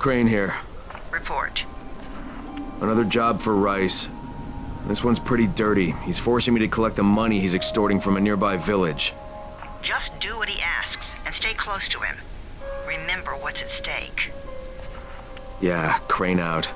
Crane here. Report. Another job for Rice. This one's pretty dirty. He's forcing me to collect the money he's extorting from a nearby village. Just do what he asks, and stay close to him. Remember what's at stake. Yeah, Crane out.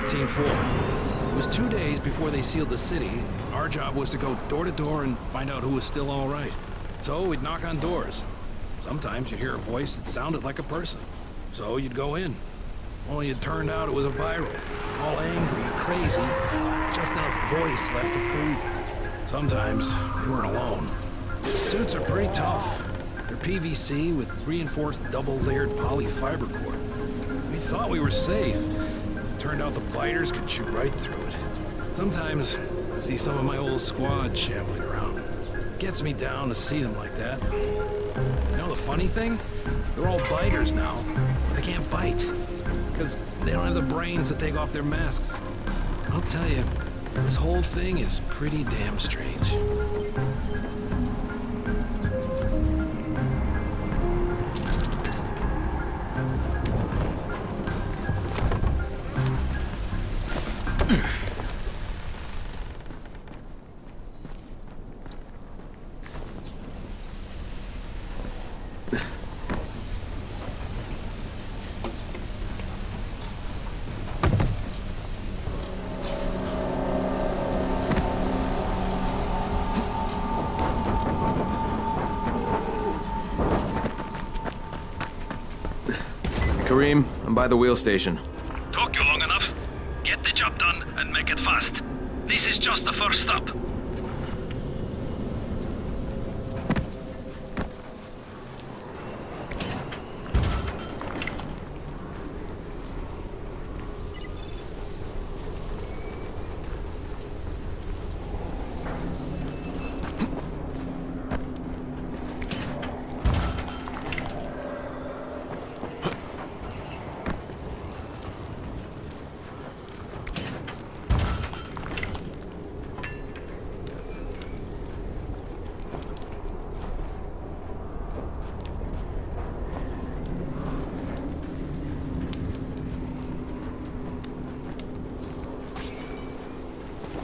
Team 4. It was 2 days before they sealed the city. Our job was to go door to door and find out who was still all right. So we'd knock on doors. Sometimes you'd hear a voice that sounded like a person. So you'd go in. Only it turned out it was a viral. All angry, crazy, just enough voice left to fool. Sometimes they weren't alone. The suits are pretty tough. They're PVC with reinforced double-layered polyfiber core. We thought we were safe. Turned out the biters could shoot right through it. Sometimes I see some of my old squad shambling around. Gets me down to see them like that. You know the funny thing? They're all biters now. They can't bite. Because they don't have the brains to take off their masks. I'll tell you, this whole thing is pretty damn strange. Kareem, I'm by the wheel station. Took you long enough. Get the job done and make it fast. This is just the first stop.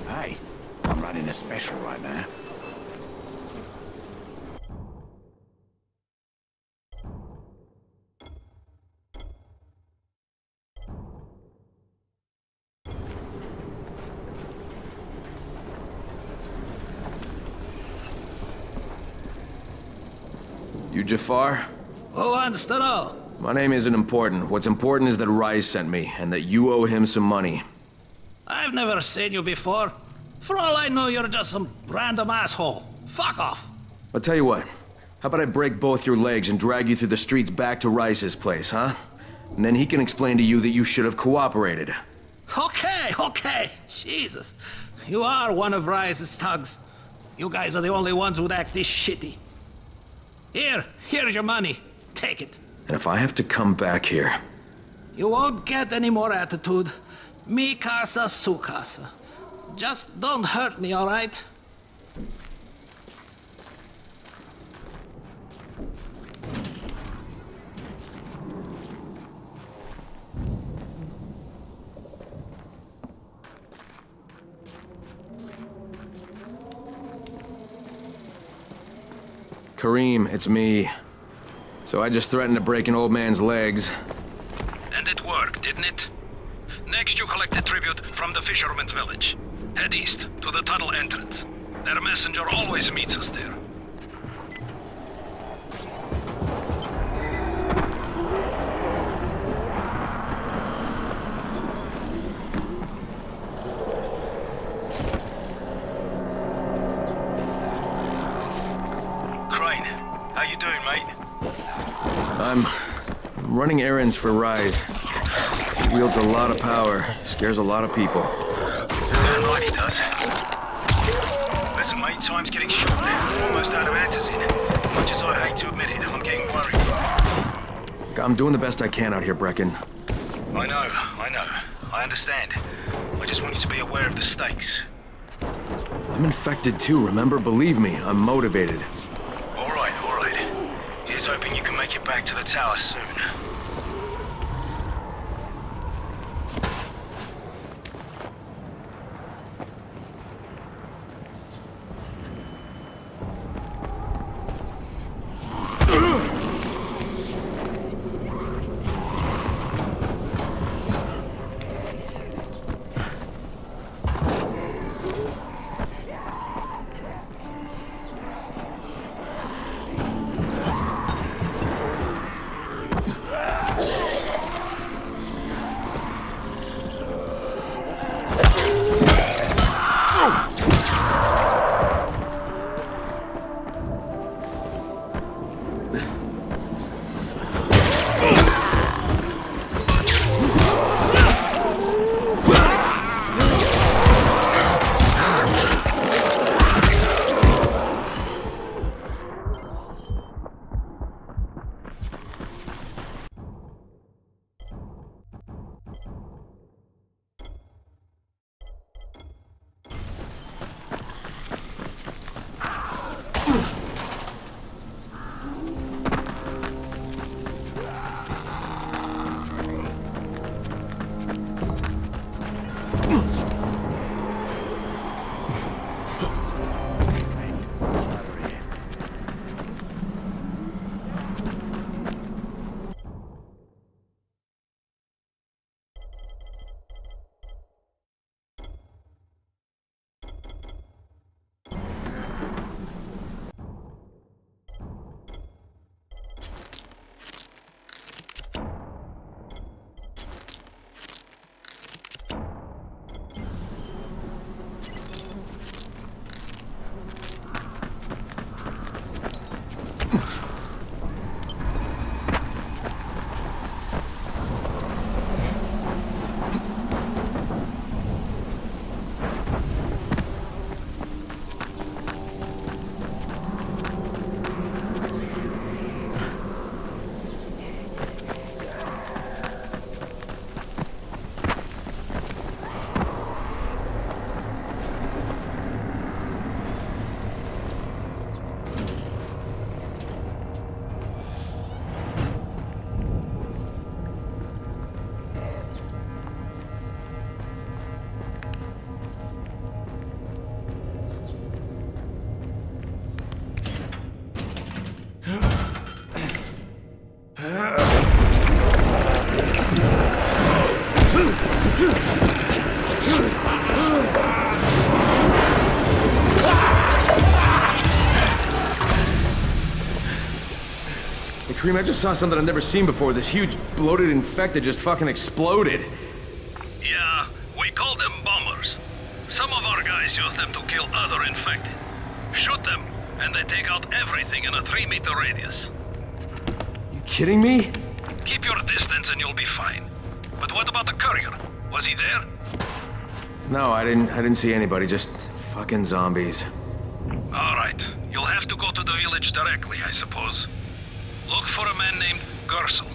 Hey, I'm running a special right now. You Jafar? Who wants to know? My name isn't important. What's important is that Rice sent me, and that you owe him some money. I've never seen you before. For all I know, you're just some random asshole. Fuck off. I'll tell you what. How about I break both your legs and drag you through the streets back to Rice's place, huh? And then he can explain to you that you should have cooperated. Okay. Jesus. You are one of Rice's thugs. You guys are the only ones who'd act this shitty. Here's your money. Take it. And if I have to come back here, You won't get any more attitude. Mi casa, su casa. Just don't hurt me, all right? Kareem, it's me. So I just threatened to break an old man's legs. And it worked, didn't it? Next you collect a tribute from the fisherman's village. Head east, to the tunnel entrance. Their messenger always meets us there. Crane, how you doing, mate? I'm running errands for Rise. He wields a lot of power, scares a lot of people. Damn right he does. Listen, mate, time's getting short. Almost out of antizin. Much as I hate to admit it, I'm getting worried. I'm doing the best I can out here, Brecken. I know. I understand. I just want you to be aware of the stakes. I'm infected too, remember? Believe me, I'm motivated. All right. Here's hoping you can make it back to the tower soon. Kareem, I just saw something I've never seen before. This huge, bloated infected just fucking exploded. Yeah, we call them bombers. Some of our guys use them to kill other infected. Shoot them, and they take out everything in a 3-meter radius. You kidding me? Keep your distance and you'll be fine. But what about the courier? Was he there? No, I didn't see anybody, just fucking zombies. All right, you'll have to go to the village directly, I suppose. Look for a man named Gersel.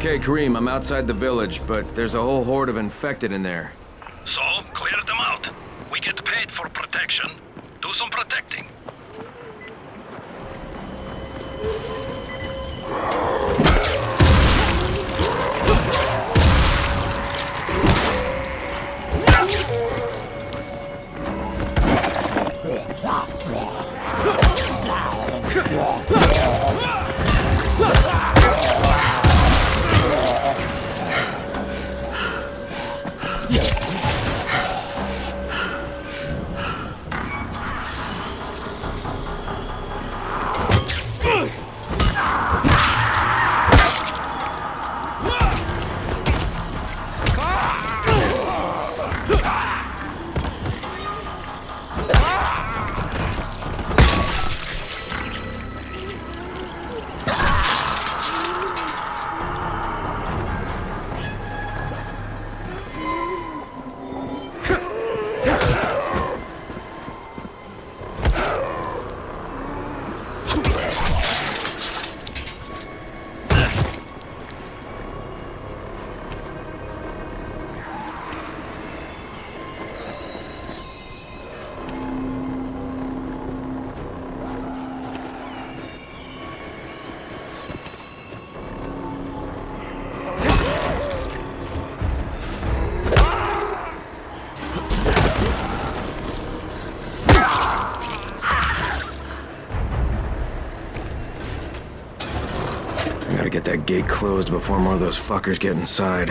Okay, Kareem, I'm outside the village, but there's a whole horde of infected in there. So, clear them out. We get paid for protection. Do some protecting. get that gate closed before more of those fuckers get inside.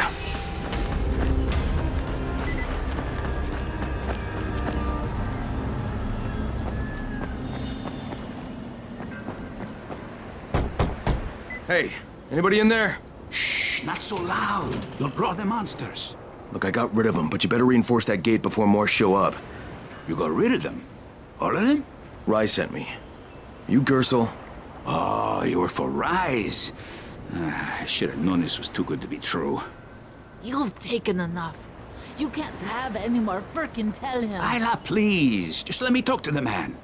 Hey, anybody in there? Shh, not so loud. You'll draw the monsters. Look, I got rid of them, but you better reinforce that gate before more show up. You got rid of them? All of them? Rye sent me. You Gersel? Oh, you were for Rise. I should have known this was too good to be true. You've taken enough. You can't have any more. Frickin' tell him. Isla, please. Just let me talk to the man.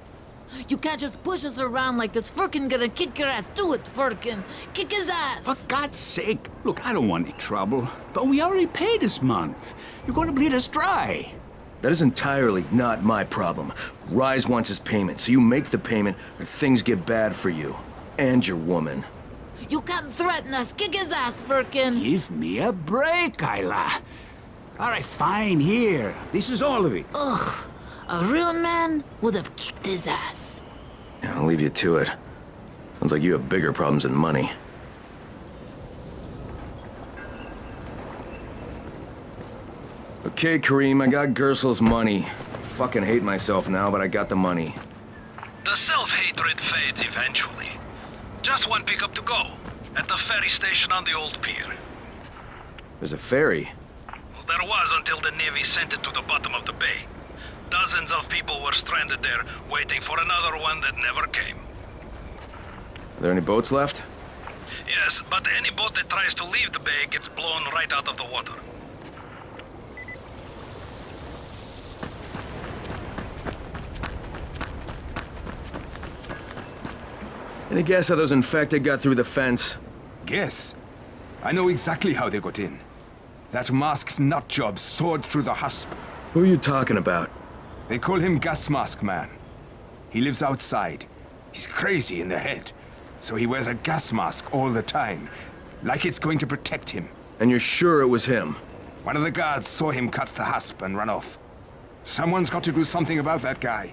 You can't just push us around like this. Frickin' gonna kick your ass. Do it, Frickin'. Kick his ass. For God's sake. Look, I don't want any trouble. But we already paid this month. You're gonna bleed us dry. That is entirely not my problem. Rise wants his payment, so you make the payment or things get bad for you. And your woman. You can't threaten us. Kick his ass, Frickin'. Give me a break, Isla. All right, fine, here. This is all of it. Ugh. A real man would have kicked his ass. Yeah, I'll leave you to it. Sounds like you have bigger problems than money. Okay, Kareem, I got Gersel's money. I fucking hate myself now, but I got the money. The self-hatred fades eventually. Just one pickup to go. At the ferry station on the old pier. There's a ferry. Well, there was until the Navy sent it to the bottom of the bay. Dozens of people were stranded there, waiting for another one that never came. Are there any boats left? Yes, but any boat that tries to leave the bay gets blown right out of the water. Any guess how those infected got through the fence? Guess? I know exactly how they got in. That masked nutjob soared through the husp. Who are you talking about? They call him Gas Mask Man. He lives outside. He's crazy in the head, so he wears a gas mask all the time, like it's going to protect him. And you're sure it was him? One of the guards saw him cut the husp and run off. Someone's got to do something about that guy.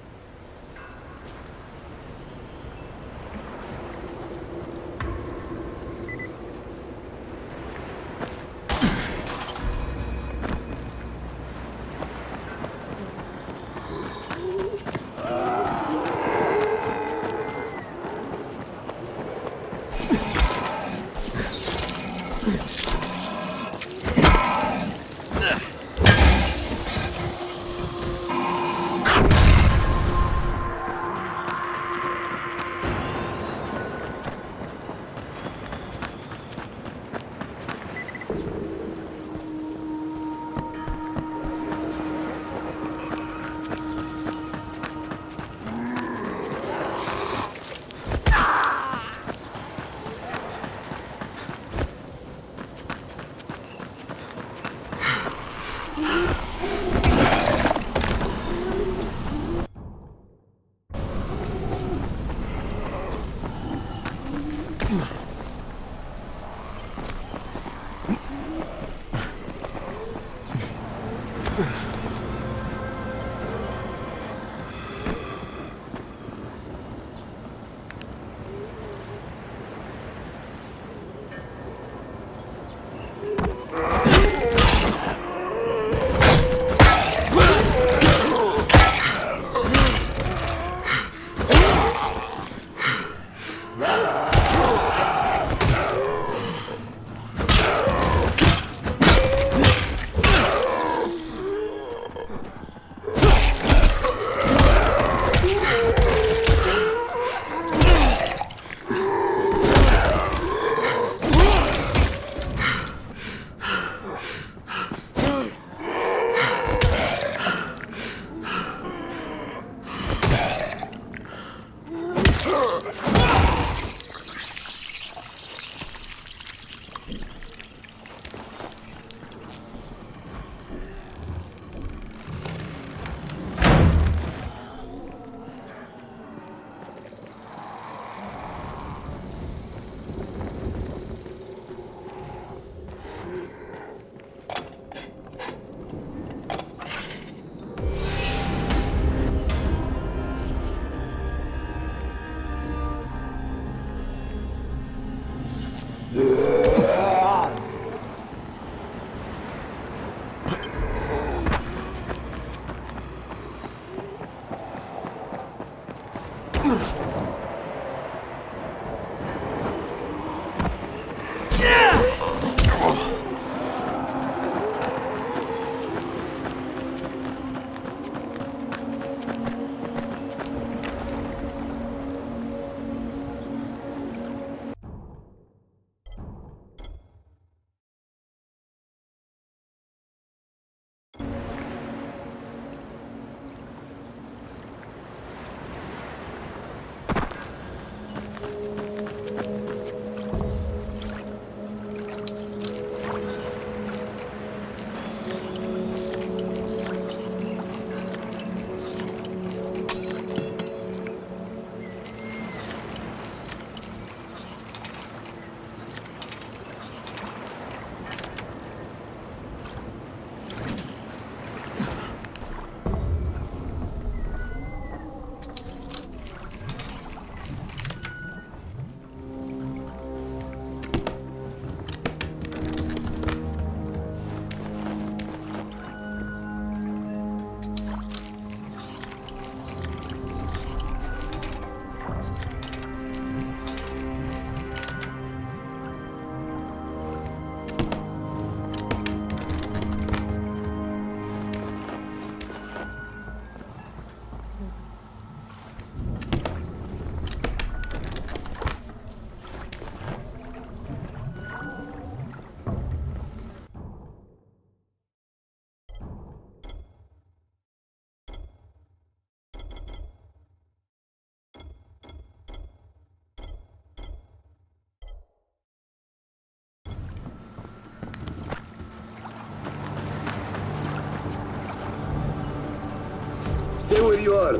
Stay where you are.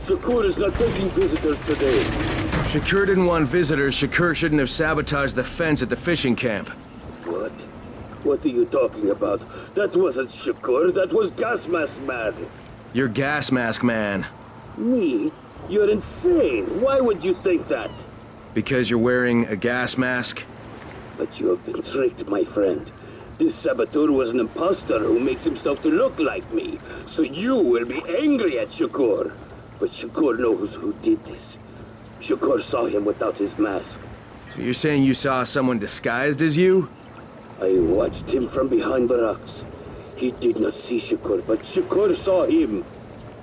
Shakur is not taking visitors today. If Shakur didn't want visitors, Shakur shouldn't have sabotaged the fence at the fishing camp. What? What are you talking about? That wasn't Shakur, that was Gas Mask Man. You're Gas Mask Man. Me? You're insane. Why would you think that? Because you're wearing a gas mask? But you have been tricked, my friend. This saboteur was an imposter who makes himself to look like me. So you will be angry at Shakur. But Shakur knows who did this. Shakur saw him without his mask. So you're saying you saw someone disguised as you? I watched him from behind the rocks. He did not see Shakur, but Shakur saw him.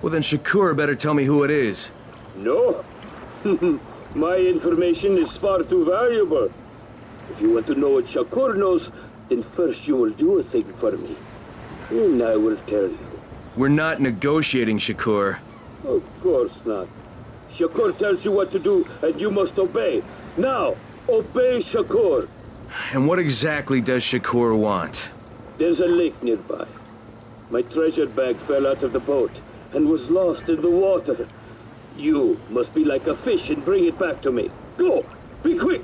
Well then Shakur better tell me who it is. No. My information is far too valuable. If you want to know what Shakur knows, then first you will do a thing for me. Then I will tell you. We're not negotiating, Shakur. Of course not. Shakur tells you what to do, and you must obey. Now, obey Shakur. And what exactly does Shakur want? There's a lake nearby. My treasure bag fell out of the boat and was lost in the water. You must be like a fish and bring it back to me. Go! Be quick!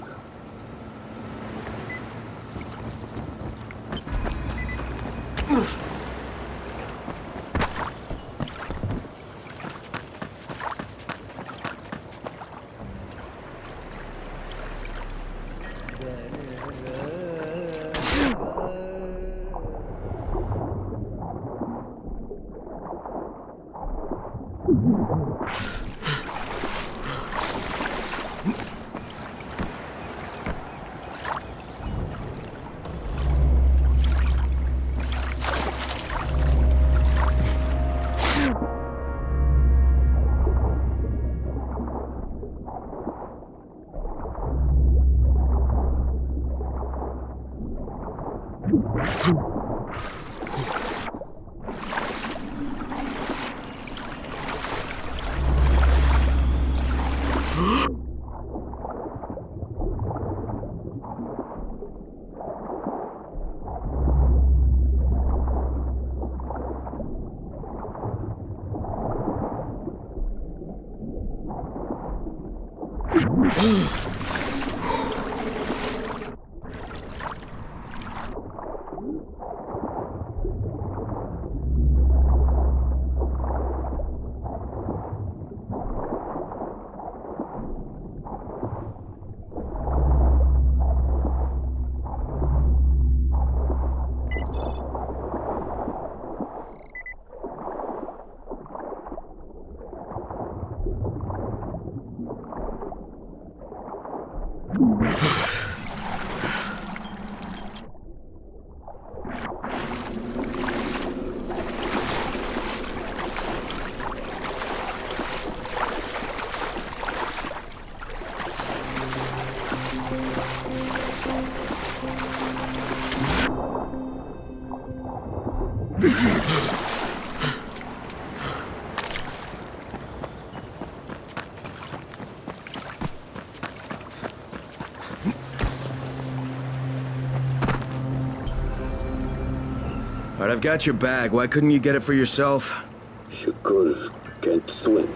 All right, I've got your bag. Why couldn't you get it for yourself? Shakur can't swim.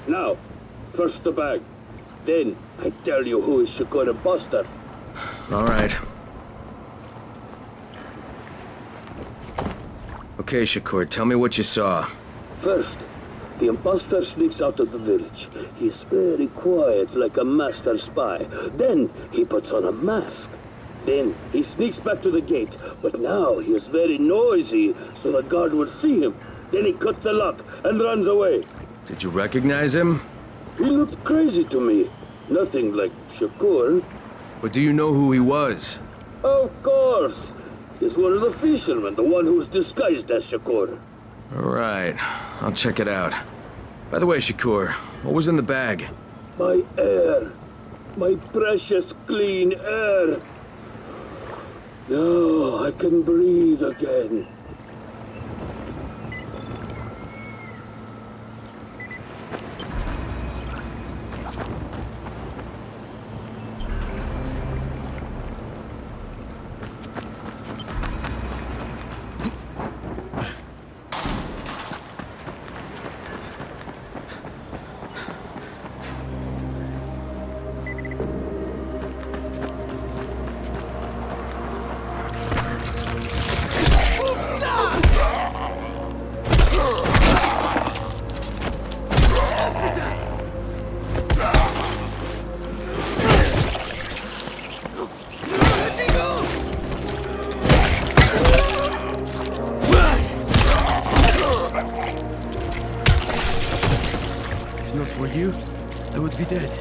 Now, first the bag. Then, I tell you who is Shakur imposter. All right. Okay, Shakur, tell me what you saw. First, the imposter sneaks out of the village. He's very quiet, like a master spy. Then, he puts on a mask. Then, he sneaks back to the gate, but now he is very noisy, so the guard will see him. Then he cuts the lock and runs away. Did you recognize him? He looked crazy to me. Nothing like Shakur. But do you know who he was? Of course. He's one of the fishermen, the one who's disguised as Shakur. All right, I'll check it out. By the way, Shakur, what was in the bag? My air. My precious clean air. Now I can breathe again. If not for you, I would be dead.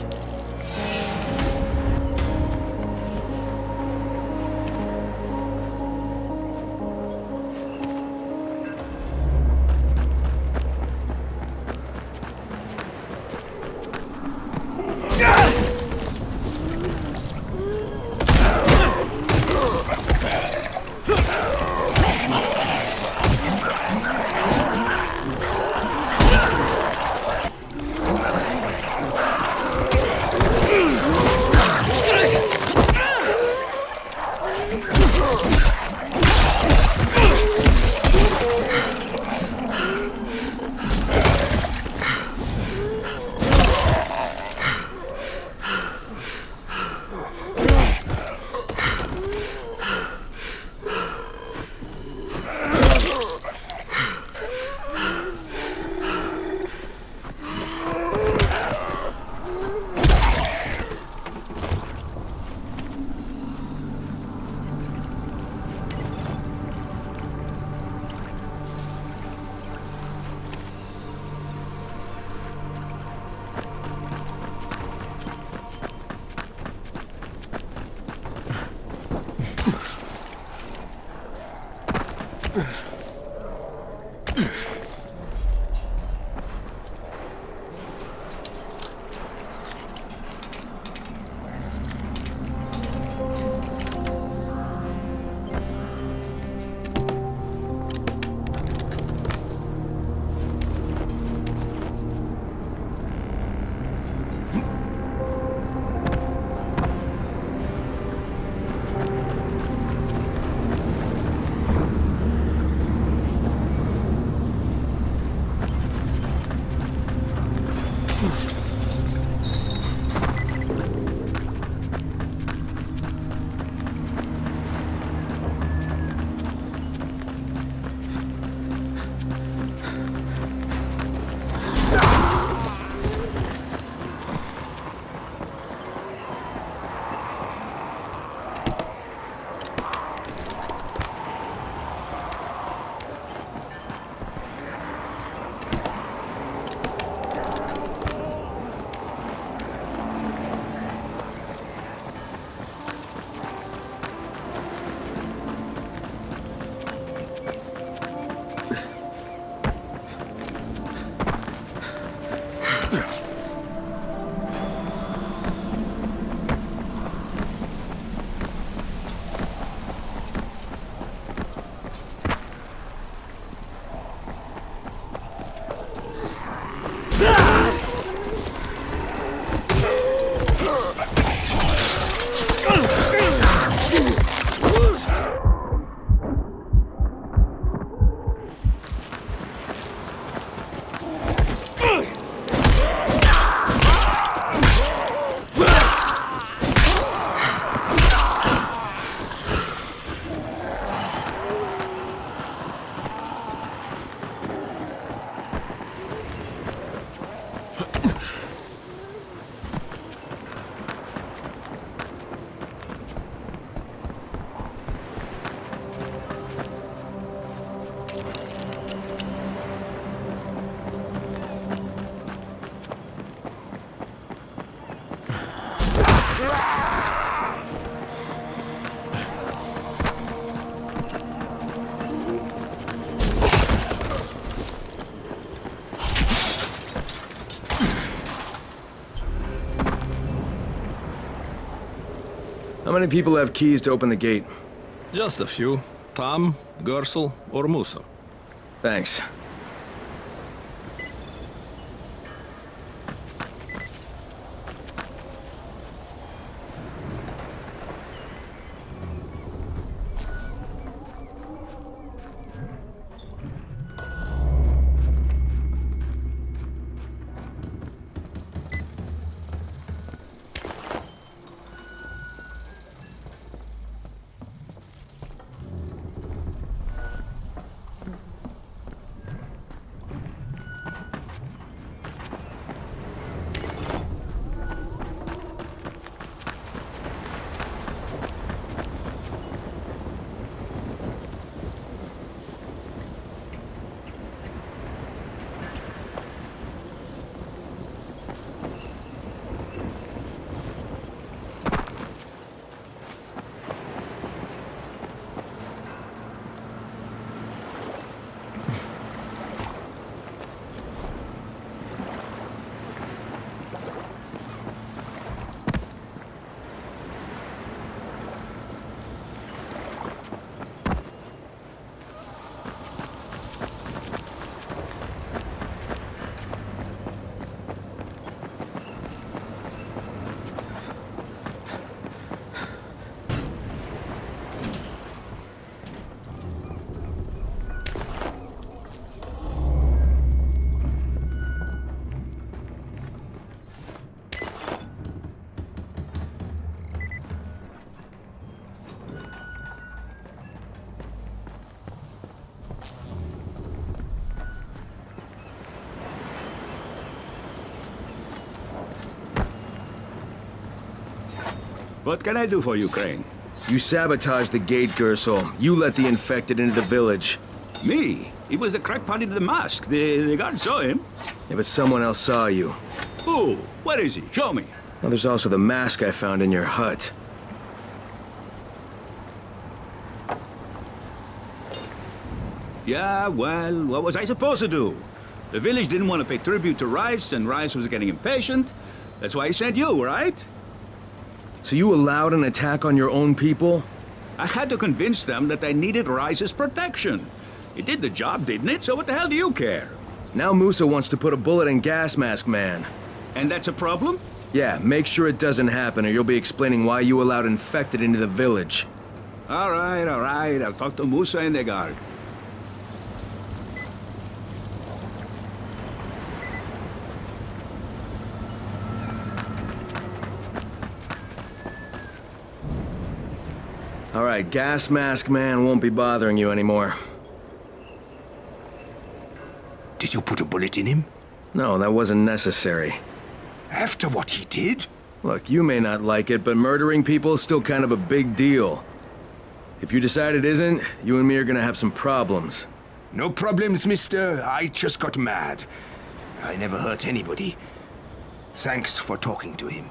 many people have keys to open the gate? Just a few. Tom, Gersel, or Musa. Thanks. What can I do for you, Crane? You sabotaged the gate, Gersel. You let the infected into the village. Me? He was the crackpot in the mask. The guard saw him. Yeah, but someone else saw you. Who? Where is he? Show me. Now there's also the mask I found in your hut. Yeah, well, what was I supposed to do? The village didn't want to pay tribute to Rice, and Rice was getting impatient. That's why he sent you, right? So you allowed an attack on your own people? I had to convince them that they needed Rice's protection. It did the job, didn't it? So what the hell do you care? Now Musa wants to put a bullet in Gas Mask Man. And that's a problem? Yeah, make sure it doesn't happen or you'll be explaining why you allowed infected into the village. All right. I'll talk to Musa and the guard. All right, Gas Mask Man won't be bothering you anymore. Did you put a bullet in him? No, that wasn't necessary. After what he did? Look, you may not like it, but murdering people is still kind of a big deal. If you decide it isn't, you and me are gonna have some problems. No problems, mister. I just got mad. I never hurt anybody. Thanks for talking to him.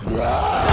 With Rise.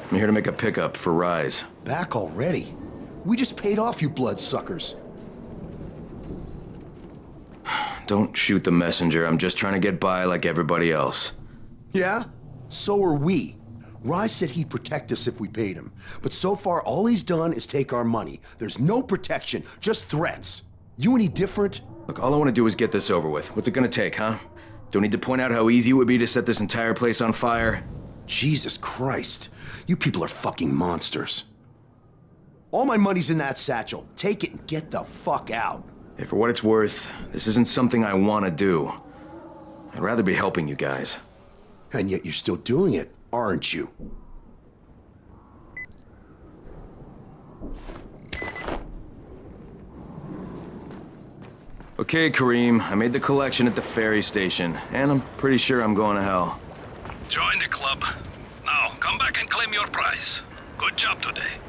I'm here to make a pickup for Rise. Back already? We just paid off you bloodsuckers. Don't shoot the messenger. I'm just trying to get by like everybody else. Yeah? So are we. Rise said he'd protect us if we paid him. But so far, all he's done is take our money. There's no protection, just threats. You any different? Look, all I want to do is get this over with. What's it gonna take, huh? Don't need to point out how easy it would be to set this entire place on fire. Jesus Christ. You people are fucking monsters. All my money's in that satchel. Take it and get the fuck out. Hey, for what it's worth, this isn't something I want to do. I'd rather be helping you guys. And yet you're still doing it, aren't you? Okay, Kareem, I made the collection at the ferry station, and I'm pretty sure I'm going to hell. Join the club. Now, come back and claim your prize. Good job today.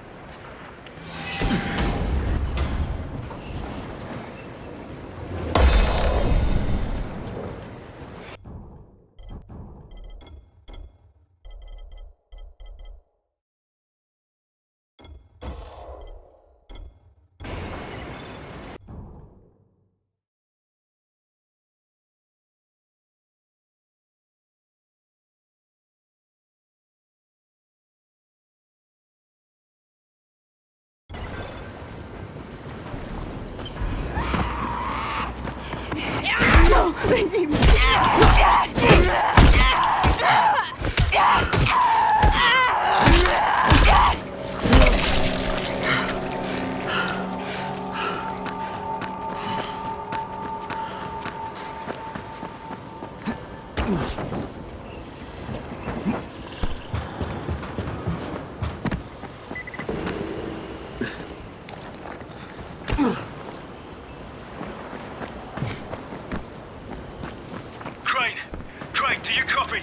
Craig, do you copy?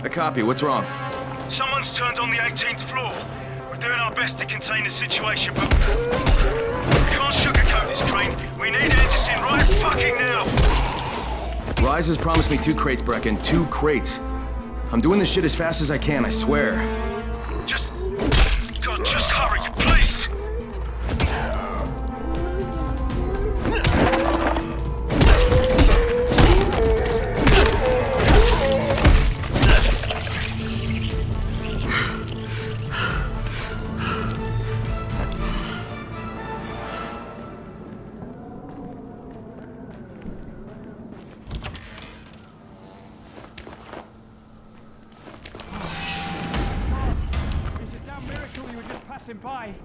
I copy. What's wrong? Someone's turned on the 18th floor. We're doing our best to contain the situation, but we can't sugarcoat this, Crane. We need answers in right fucking now. Rise has promised me 2 crates, Brecken. 2 crates. I'm doing this shit as fast as I can, I swear. God, just hurry, please. By.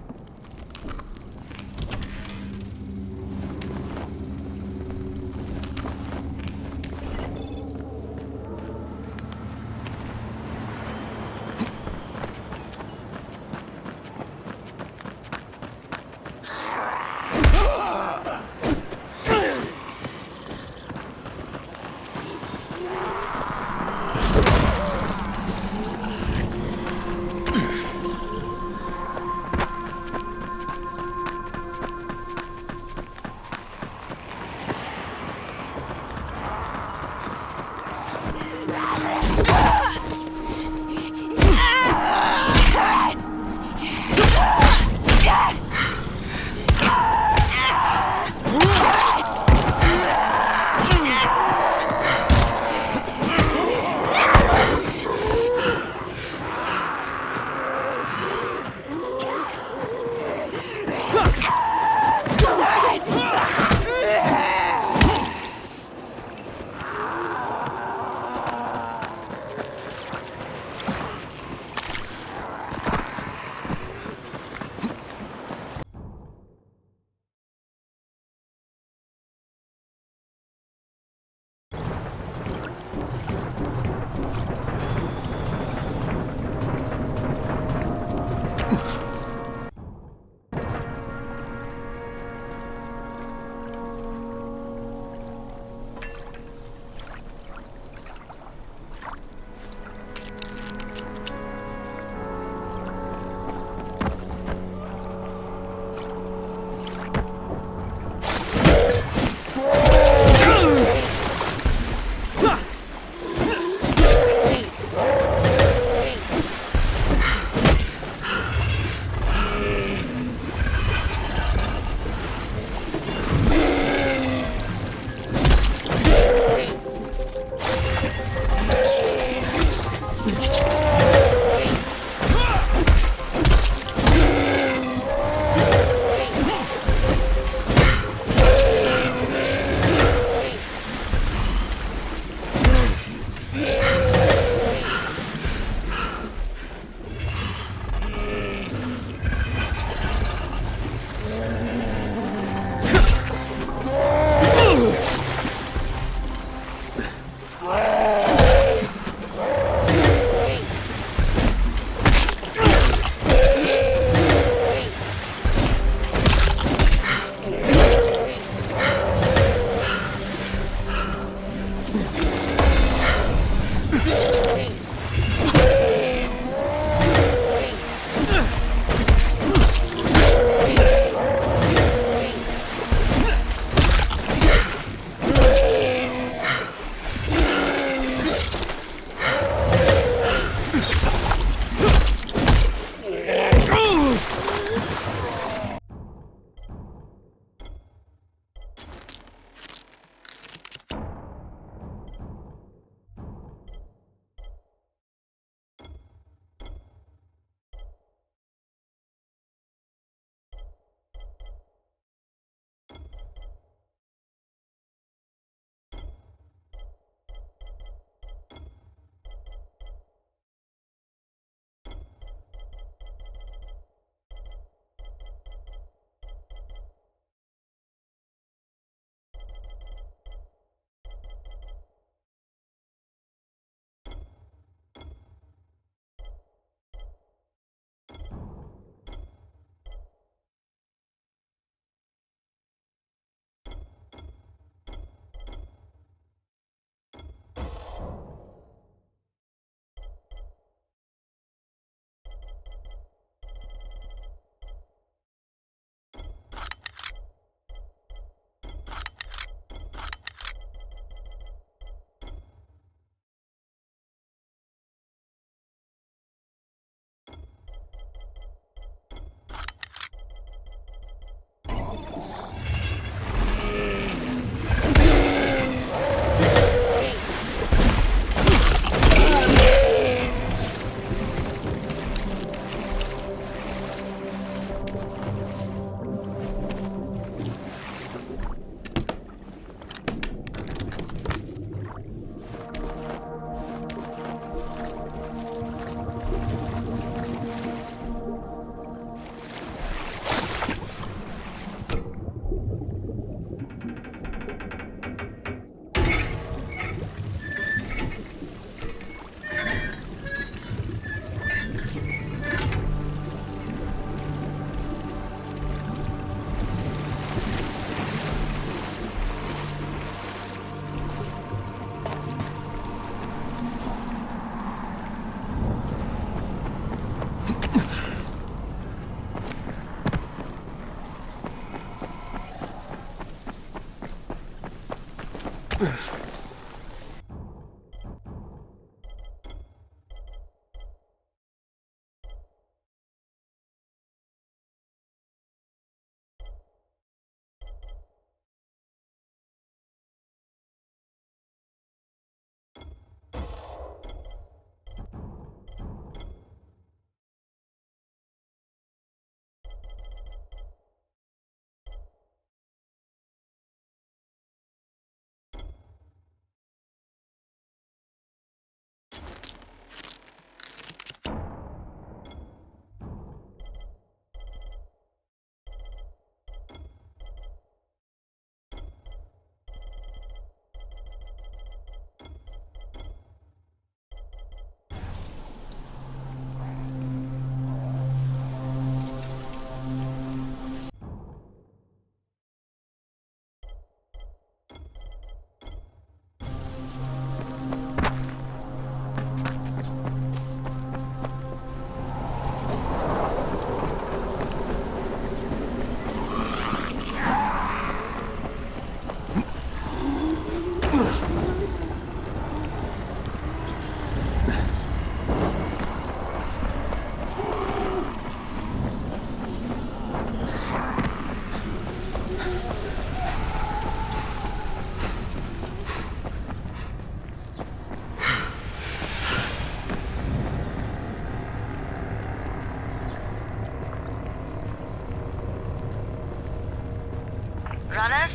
Runners?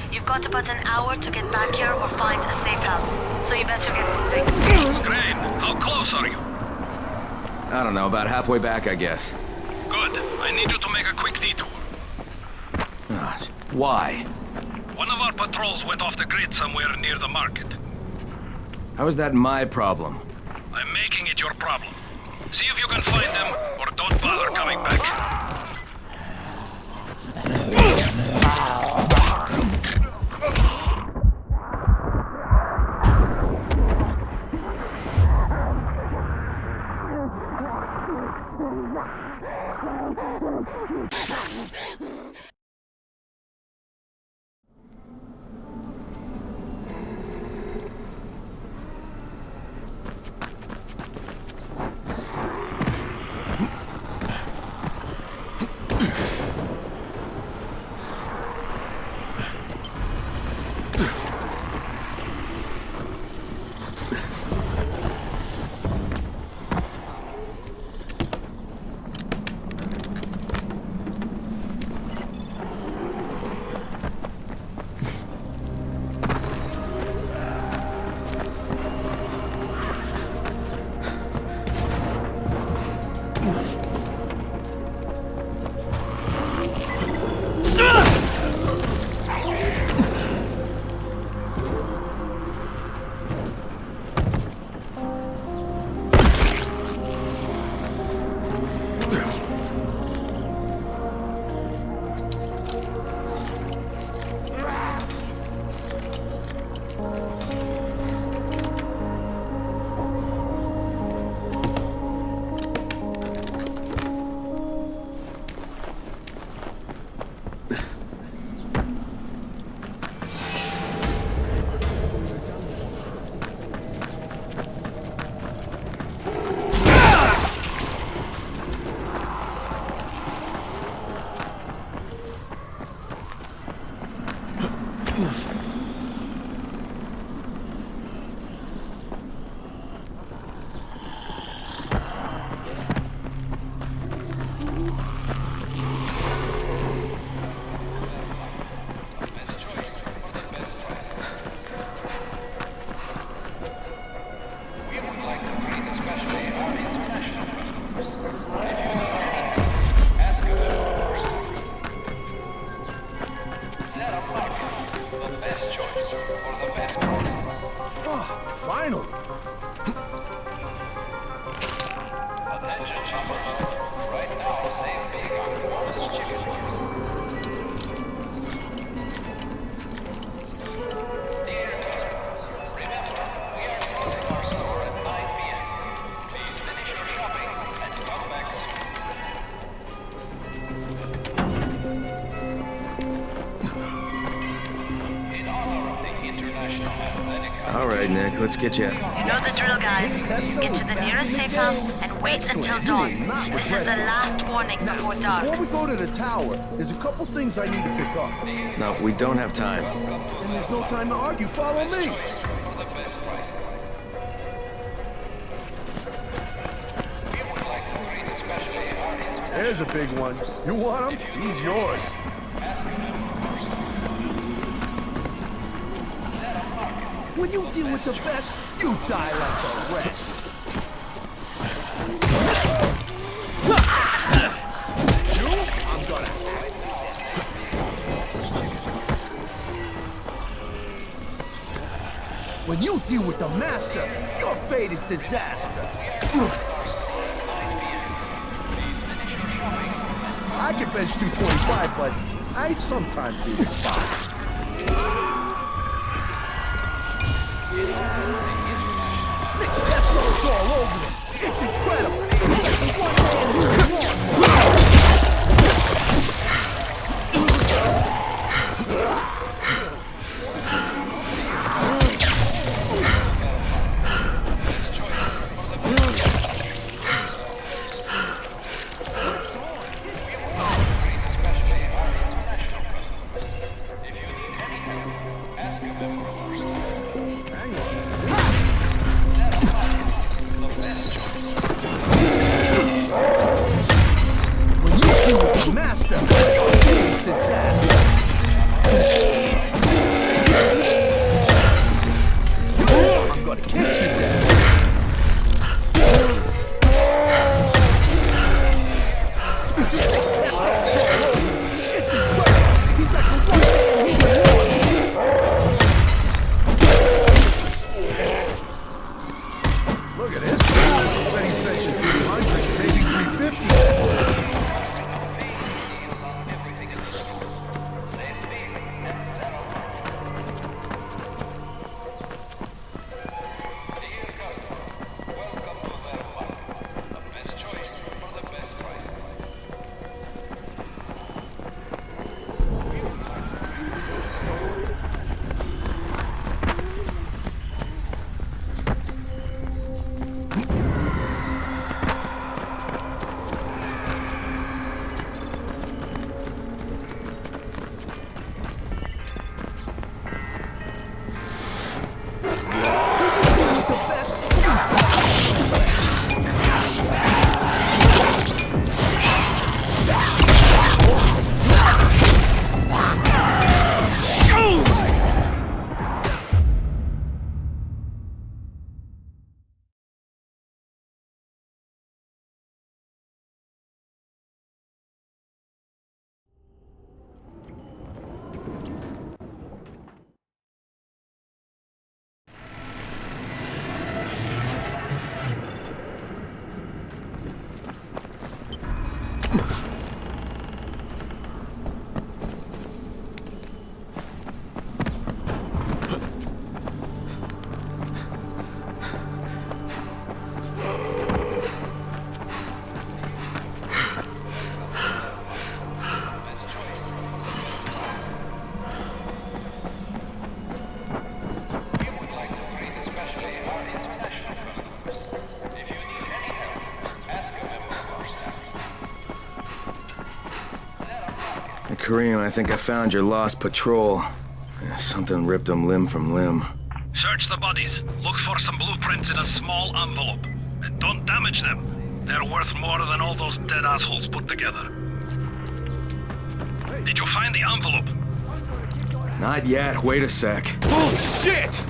You've got about an hour to get back here or find a safe house. So you better get moving. Crane, how close are you? I don't know, about halfway back, I guess. Good. I need you to make a quick detour. Why? One of our patrols went off the grid somewhere near the market. How is that my problem? I'm making it your problem. See if you can find them, or don't bother coming back. All right, Nick, let's get you. You know the drill, guys. Get to the nearest safe house and wait until dawn. This is the last warning before dark. Before we go to the tower, there's a couple things I need to pick up. No, we don't have time. And there's no time to argue. Follow me. There's a big one. You want him? He's yours. When you deal with the best, you die like the rest. You? I'm gonna. When you deal with the master, your fate is disaster. I can bench 225, but I sometimes do this fine. Nick Tesco's all over them. It's incredible. One man who's master. Disaster. It's incredible! He's like the one man who can walk! Look at this. I bet he's benching 300, maybe 350. Kareem, I think I found your lost patrol. Yeah, something ripped them limb from limb. Search the bodies. Look for some blueprints in a small envelope. And don't damage them. They're worth more than all those dead assholes put together. Did you find the envelope? Not yet. Wait a sec. Holy shit!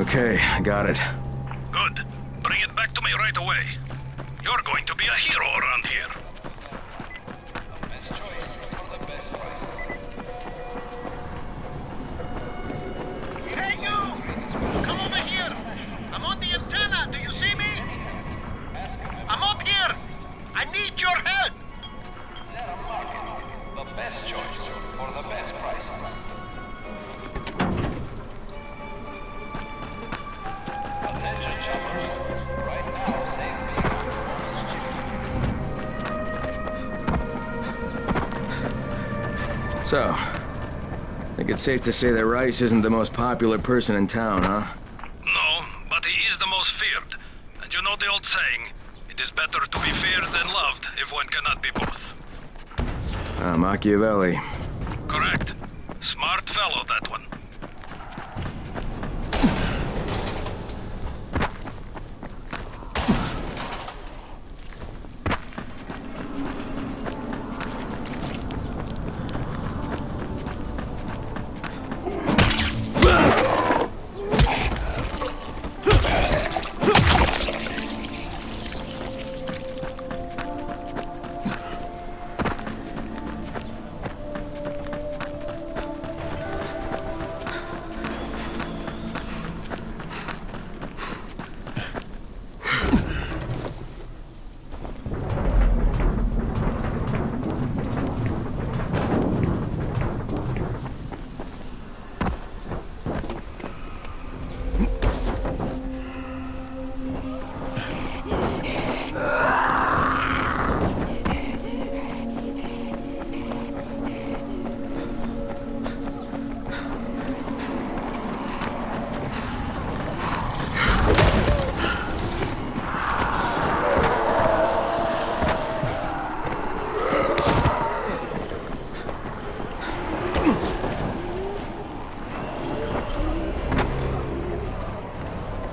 Okay, I got it. Good. Bring it back to me right away. You're going to be a hero around here. Hey, you! Come over here! I'm on the antenna, do you see me? I'm up here! I need your help! The best choice for the best price. Attention shoppers, right now save So, I think it's safe to say that Rice isn't the most popular person in town, huh? No, but he is the most feared. And you know the old saying, it is better to be feared than loved if one cannot be both. Machiavelli. Correct. Smart fellow, that one.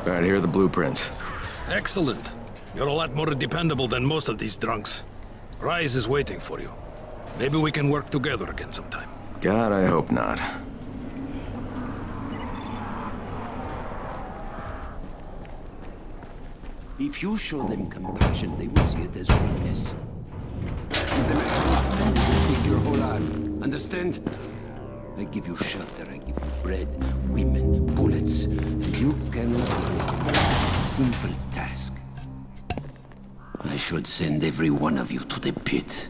Alright, here are the blueprints. Excellent. You're a lot more dependable than most of these drunks. Rise is waiting for you. Maybe we can work together again sometime. God, I hope not. If you show them compassion, they will see it as weakness. Give them a hand, and they will take your whole arm. Understand? I give you shelter, I give you bread, women, bullets, and you can do a simple task. I should send every one of you to the pit.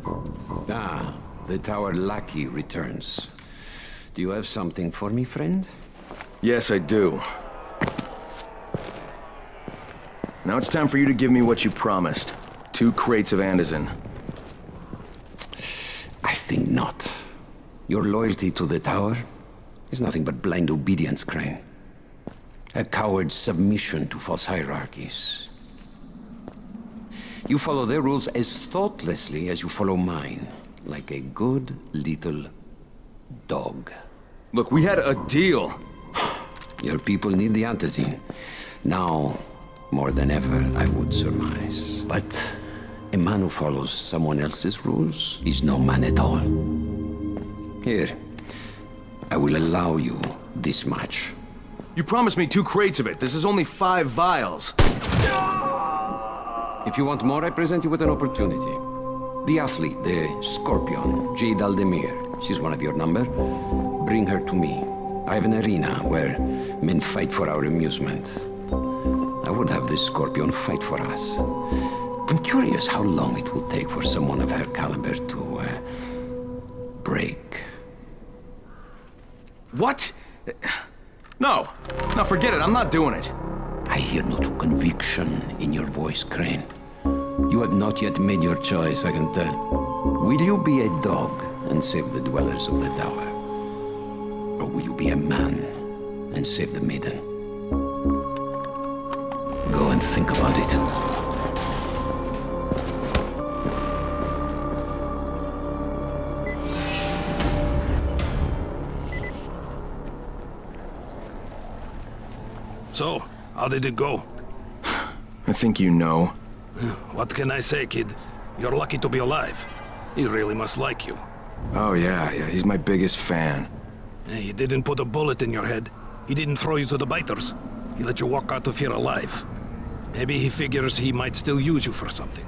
Ah, the tower lackey returns. Do you have something for me, friend? Yes, I do. Now it's time for you to give me what you promised. 2 crates of Anderson. I think not. Your loyalty to the tower is nothing but blind obedience, Crane. A coward's submission to false hierarchies. You follow their rules as thoughtlessly as you follow mine, like a good little dog. Look, we had a deal. Your people need the antizin. Now, more than ever, I would surmise. But a man who follows someone else's rules is no man at all. Here, I will allow you this much. You promised me 2 crates of it. This is only 5 vials. If you want more, I present you with an opportunity. The athlete, the Scorpion, Jade Aldemir. She's one of your number. Bring her to me. I have an arena where men fight for our amusement. I would have this Scorpion fight for us. I'm curious how long it will take for someone of her caliber to, break. What? No. No, forget it. I'm not doing it. I hear no true conviction in your voice, Crane. You have not yet made your choice, I can tell. Will you be a dog and save the dwellers of the tower? Or will you be a man and save the maiden? Go and think about it. So, how did it go? I think you know. What can I say, kid? You're lucky to be alive. He really must like you. Oh, yeah, he's my biggest fan. He didn't put a bullet in your head. He didn't throw you to the biters. He let you walk out of here alive. Maybe he figures he might still use you for something.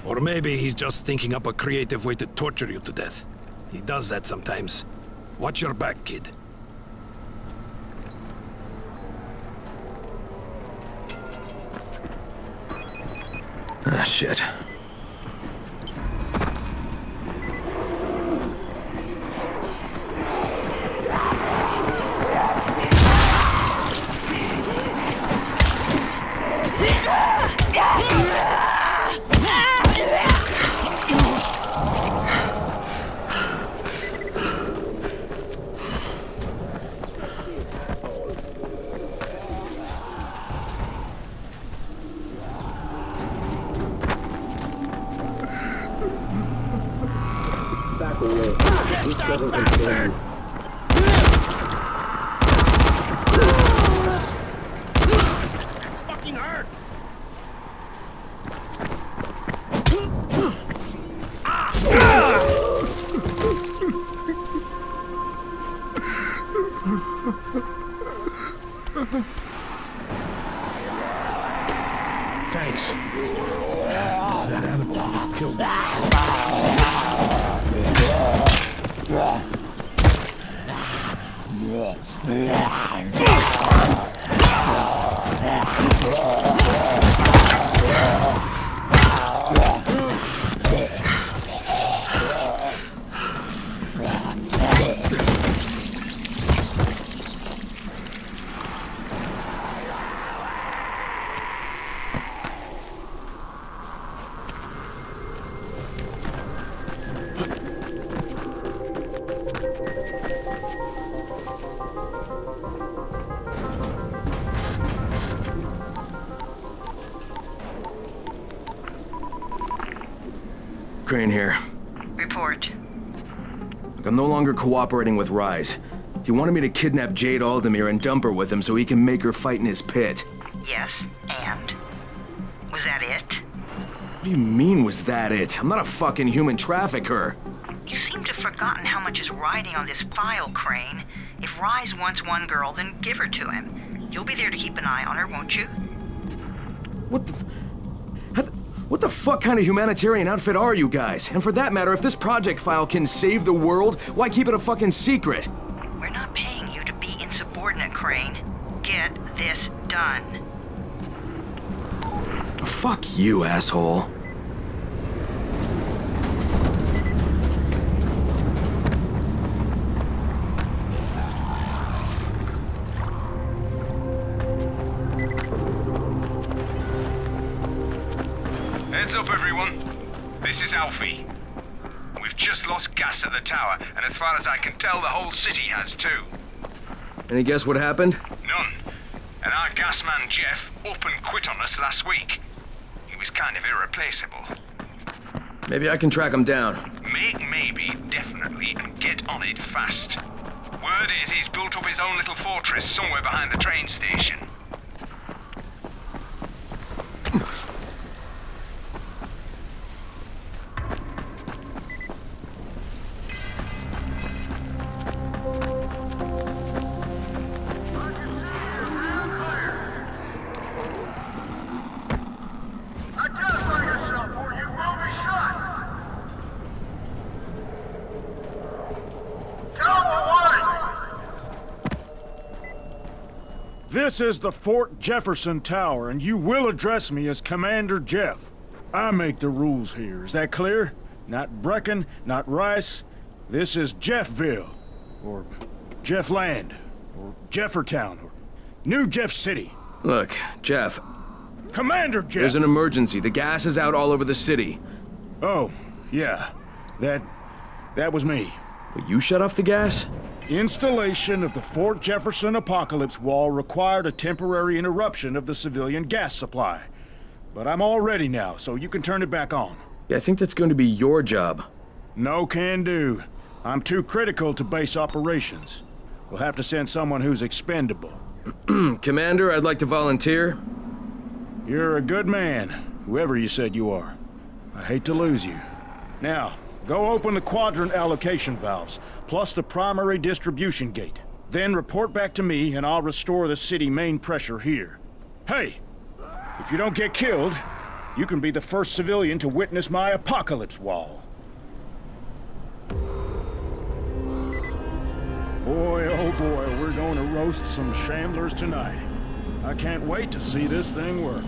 Or maybe he's just thinking up a creative way to torture you to death. He does that sometimes. Watch your back, kid. Ah, shit. Back away. This doesn't concern you. Fucking hurt! Thanks. That animal killed me. Crane here. Report. Look, I'm no longer cooperating with Rise. He wanted me to kidnap Jade Aldemir and dump her with him so he can make her fight in his pit. Yes, and? Was that it? What do you mean, was that it? I'm not a fucking human trafficker. You seem to have forgotten how much is riding on this file, Crane. If Rise wants one girl, then give her to him. You'll be there to keep an eye on her, won't you? What the fuck kind of humanitarian outfit are you guys? And for that matter, if this project file can save the world, why keep it a fucking secret? We're not paying you to be insubordinate, Crane. Get this done. Fuck you, asshole. Heads up, everyone. This is Alfie. We've just lost gas at the tower, and as far as I can tell, the whole city has too. Any guess what happened? None. And our gas man, Jeff, up and quit on us last week. He was kind of irreplaceable. Maybe I can track him down. Make maybe, definitely, and get on it fast. Word is he's built up his own little fortress somewhere behind the train station. This is the Fort Jefferson Tower, and you will address me as Commander Jeff. I make the rules here, is that clear? Not Brecken, not Rice. This is Jeffville, or Jeffland, or Jeffertown, or New Jeff City. Look, Jeff. Commander Jeff! There's an emergency. The gas is out all over the city. Oh, yeah. That was me. Will you shut off the gas? Installation of the Fort Jefferson Apocalypse Wall required a temporary interruption of the civilian gas supply. But I'm all ready now, so you can turn it back on. Yeah, I think that's going to be your job. No can do. I'm too critical to base operations. We'll have to send someone who's expendable. Commander, I'd like to volunteer. You're a good man, whoever you said you are. I hate to lose you. Now, go open the quadrant allocation valves, plus the primary distribution gate. Then report back to me and I'll restore the city main pressure here. Hey, if you don't get killed, you can be the first civilian to witness my apocalypse wall. Boy, oh boy, we're going to roast some shamblers tonight. I can't wait to see this thing work.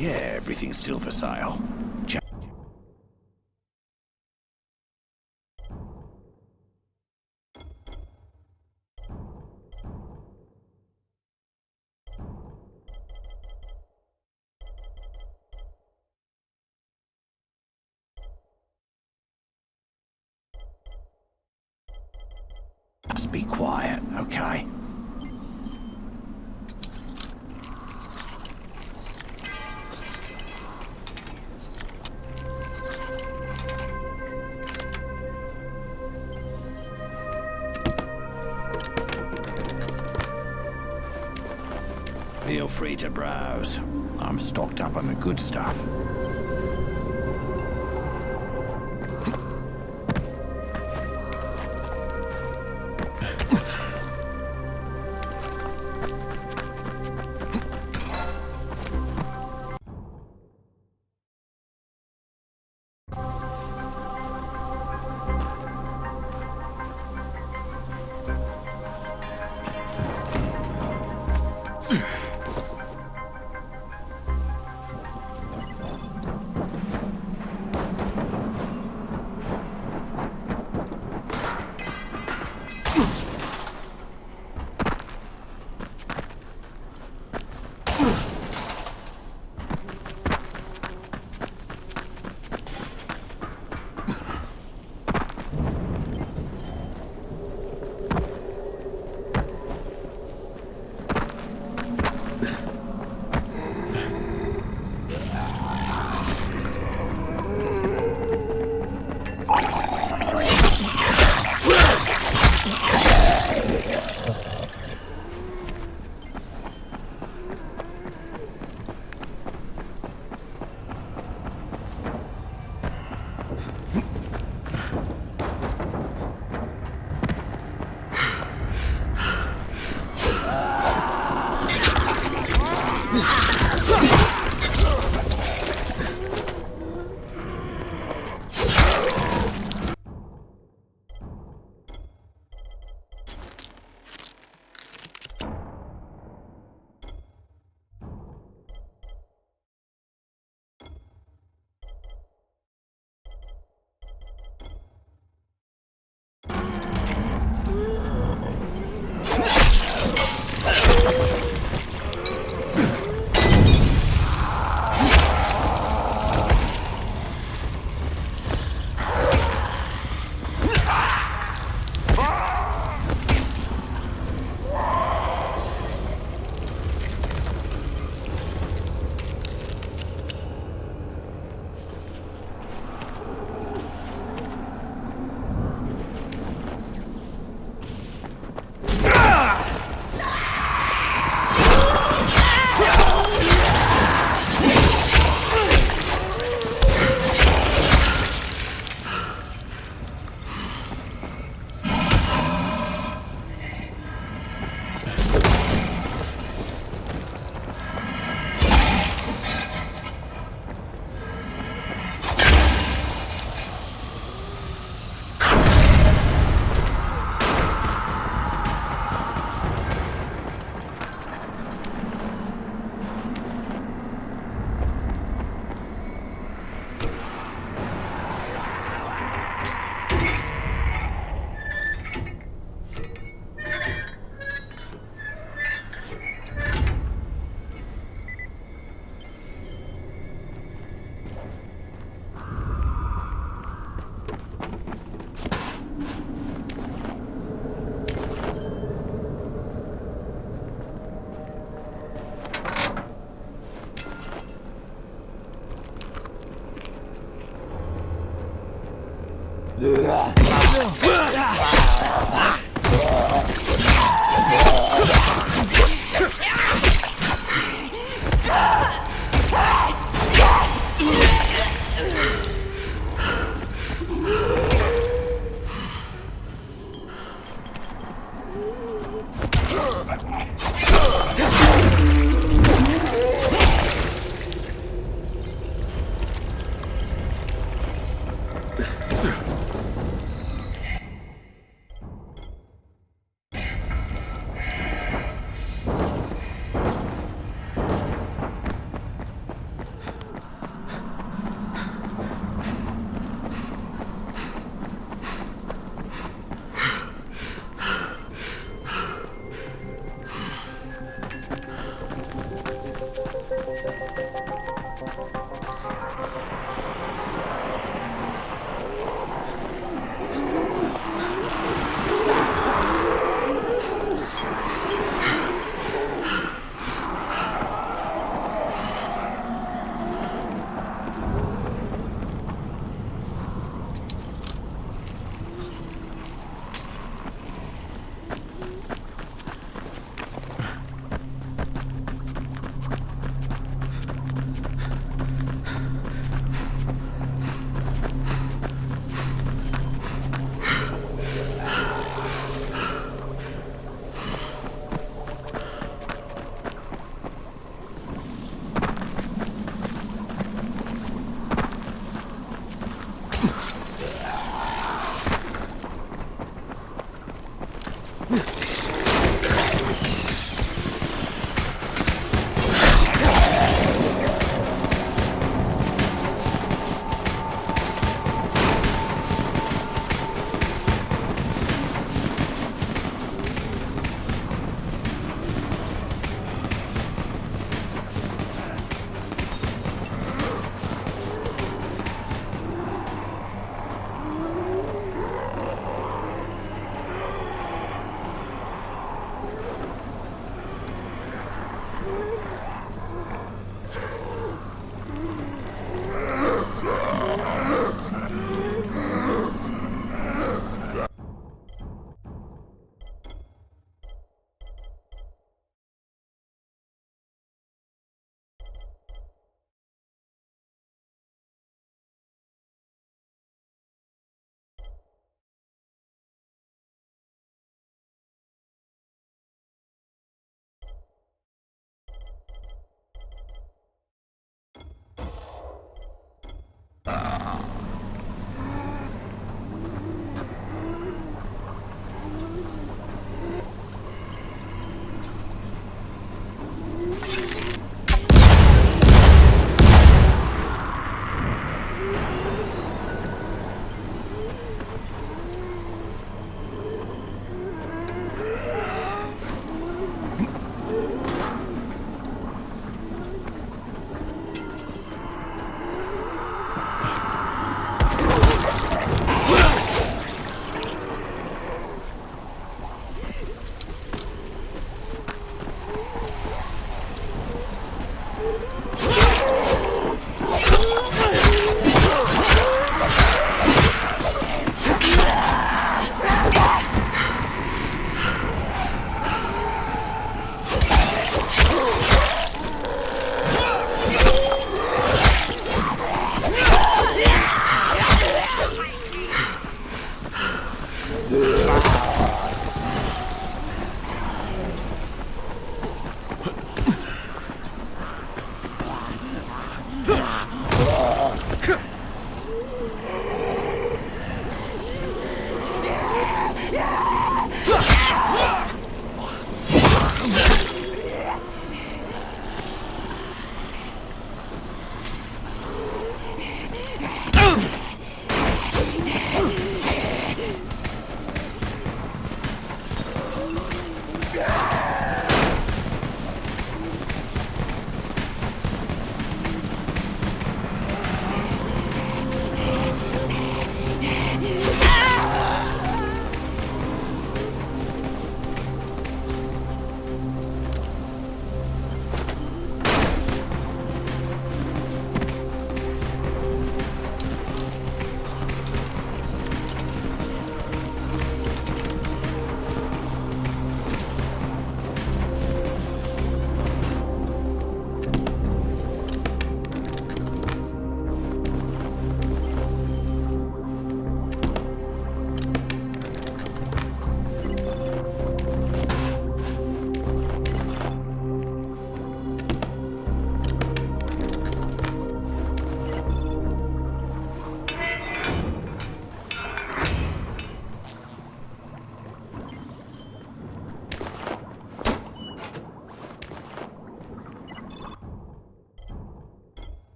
Yeah, everything's still for sale. Just be quiet, okay? Feel free to browse. I'm stocked up on the good stuff.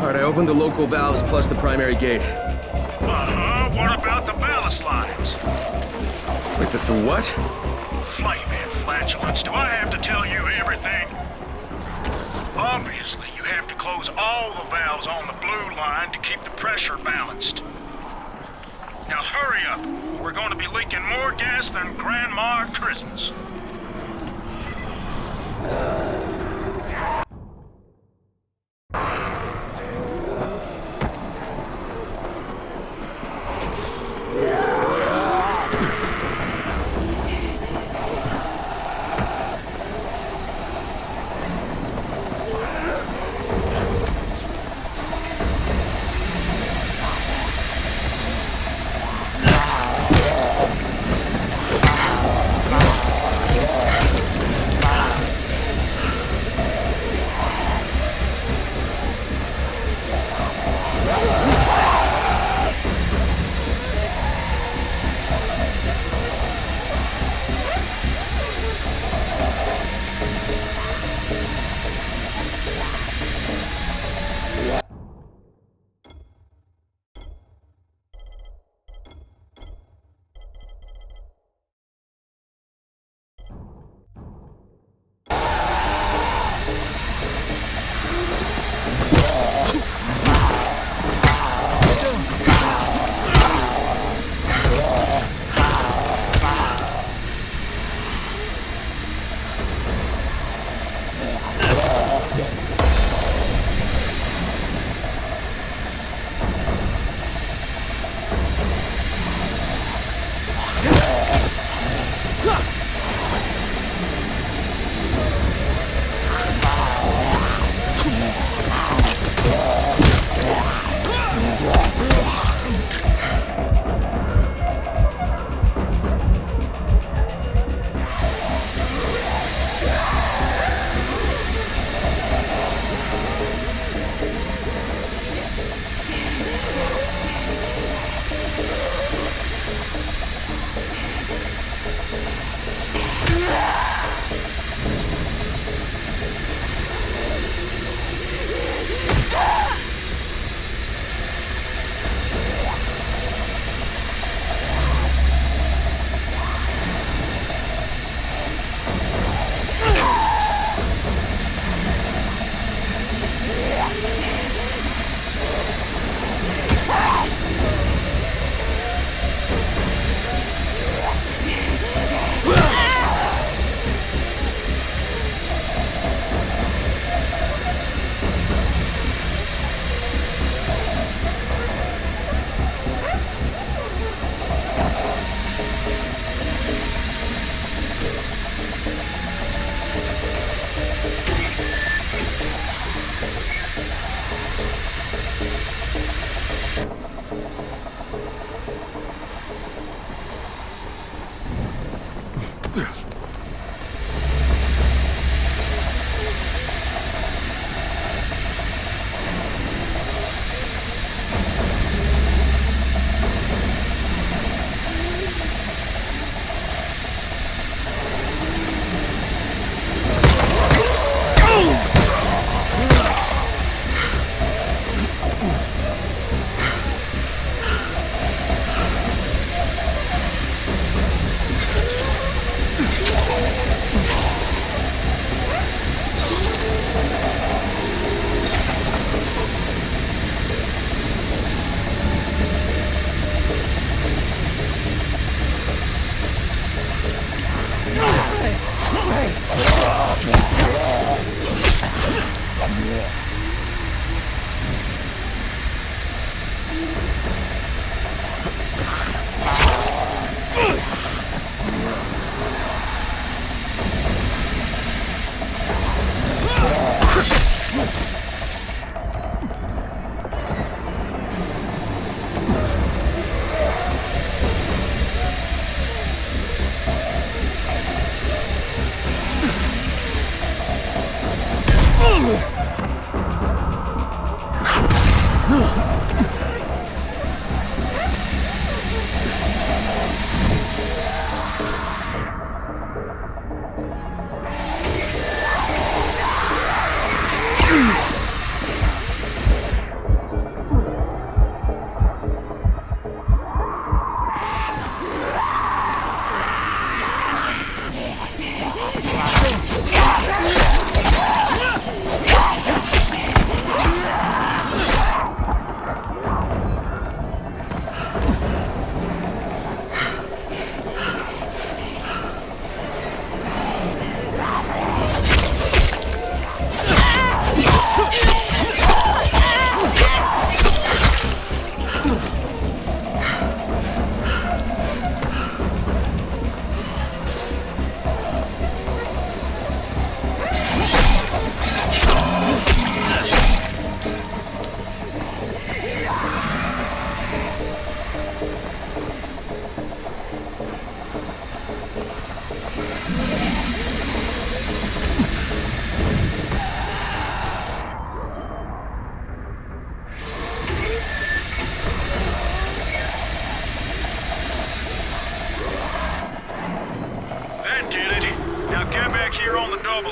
Alright, I opened the local valves plus the primary gate. Uh-huh, what about the ballast lines? Wait, the what? Flaming flatulence, do I have to tell you everything? Obviously, you have to close all the valves on the blue line to keep the pressure balanced. Now hurry up, we're going to be leaking more gas than Grandma at Christmas.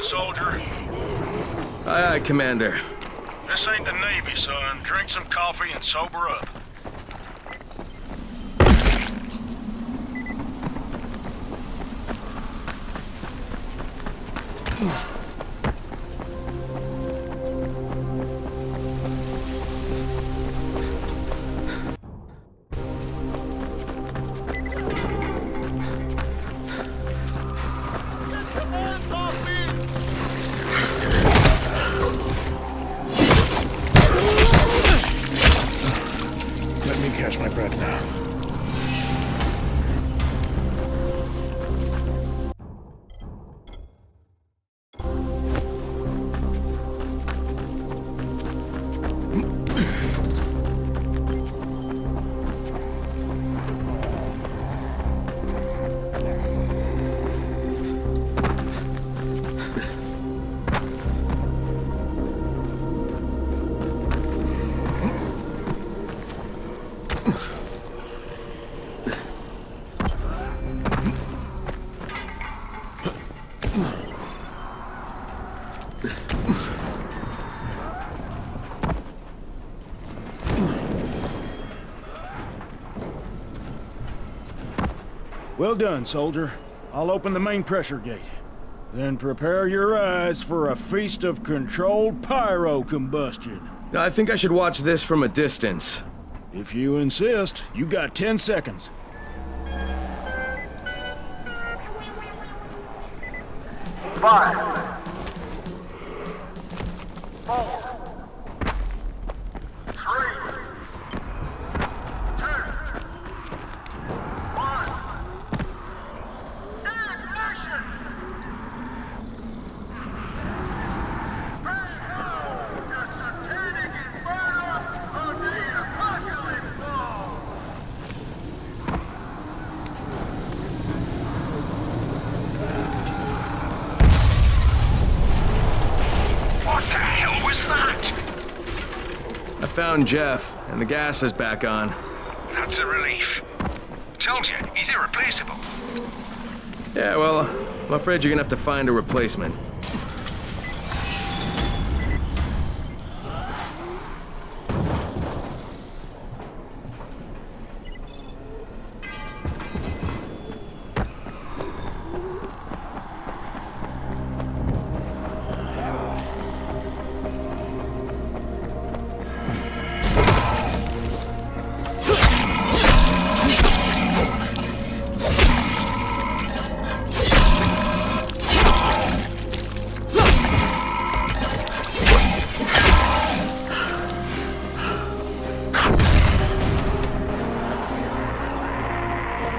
Soldier. Aye, aye, Commander. This ain't the Navy, son. Drink some coffee and sober up. Let me catch my breath now. Well done, soldier. I'll open the main pressure gate. Then prepare your eyes for a feast of controlled pyro combustion. I think I should watch this from a distance. If you insist, you got 10 seconds. 5, 4, 3, 2, 1. Ignition! Behold the satanic inferno of the apocalypse ball! What the hell was that? I found Jeff, and the gas is back on. That's a relief. Told you, he's irreplaceable. Yeah, well, I'm afraid you're gonna have to find a replacement.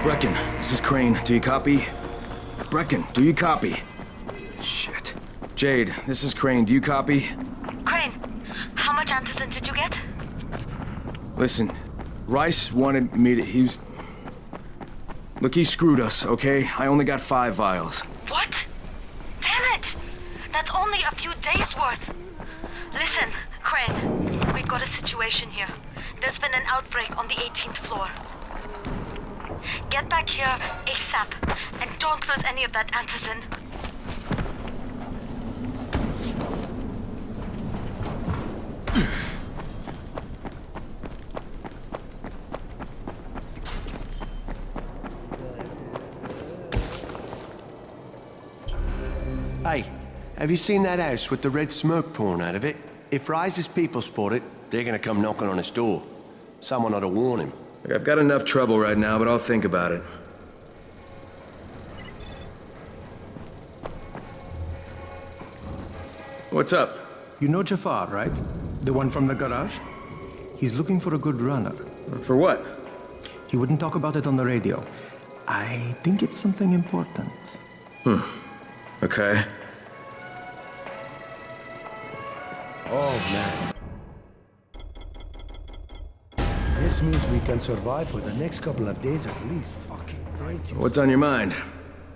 Brecken, this is Crane. Do you copy? Brecken, do you copy? Shit. Jade, this is Crane. Do you copy? Crane, how much antizin did you get? Listen, Rice wanted me to... Look, he screwed us, okay? I only got 5 vials. What? Damn it! That's only a few days worth. Listen, Crane, we've got a situation situation here. There's been an outbreak on the 18th floor. Get back here ASAP, and don't lose any of that antizin. Hey, have you seen that house with the red smoke pouring out of it? If Rise's people spot it, they're gonna come knocking on his door. Someone ought to warn him. Look, I've got enough trouble right now, but I'll think about it. What's up? You know Jafar, right? The one from the garage? He's looking for a good runner. For what? He wouldn't talk about it on the radio. I think it's something important. Okay. Oh, man. This means we can survive for the next couple of days at least. Fucking thank you. What's on your mind?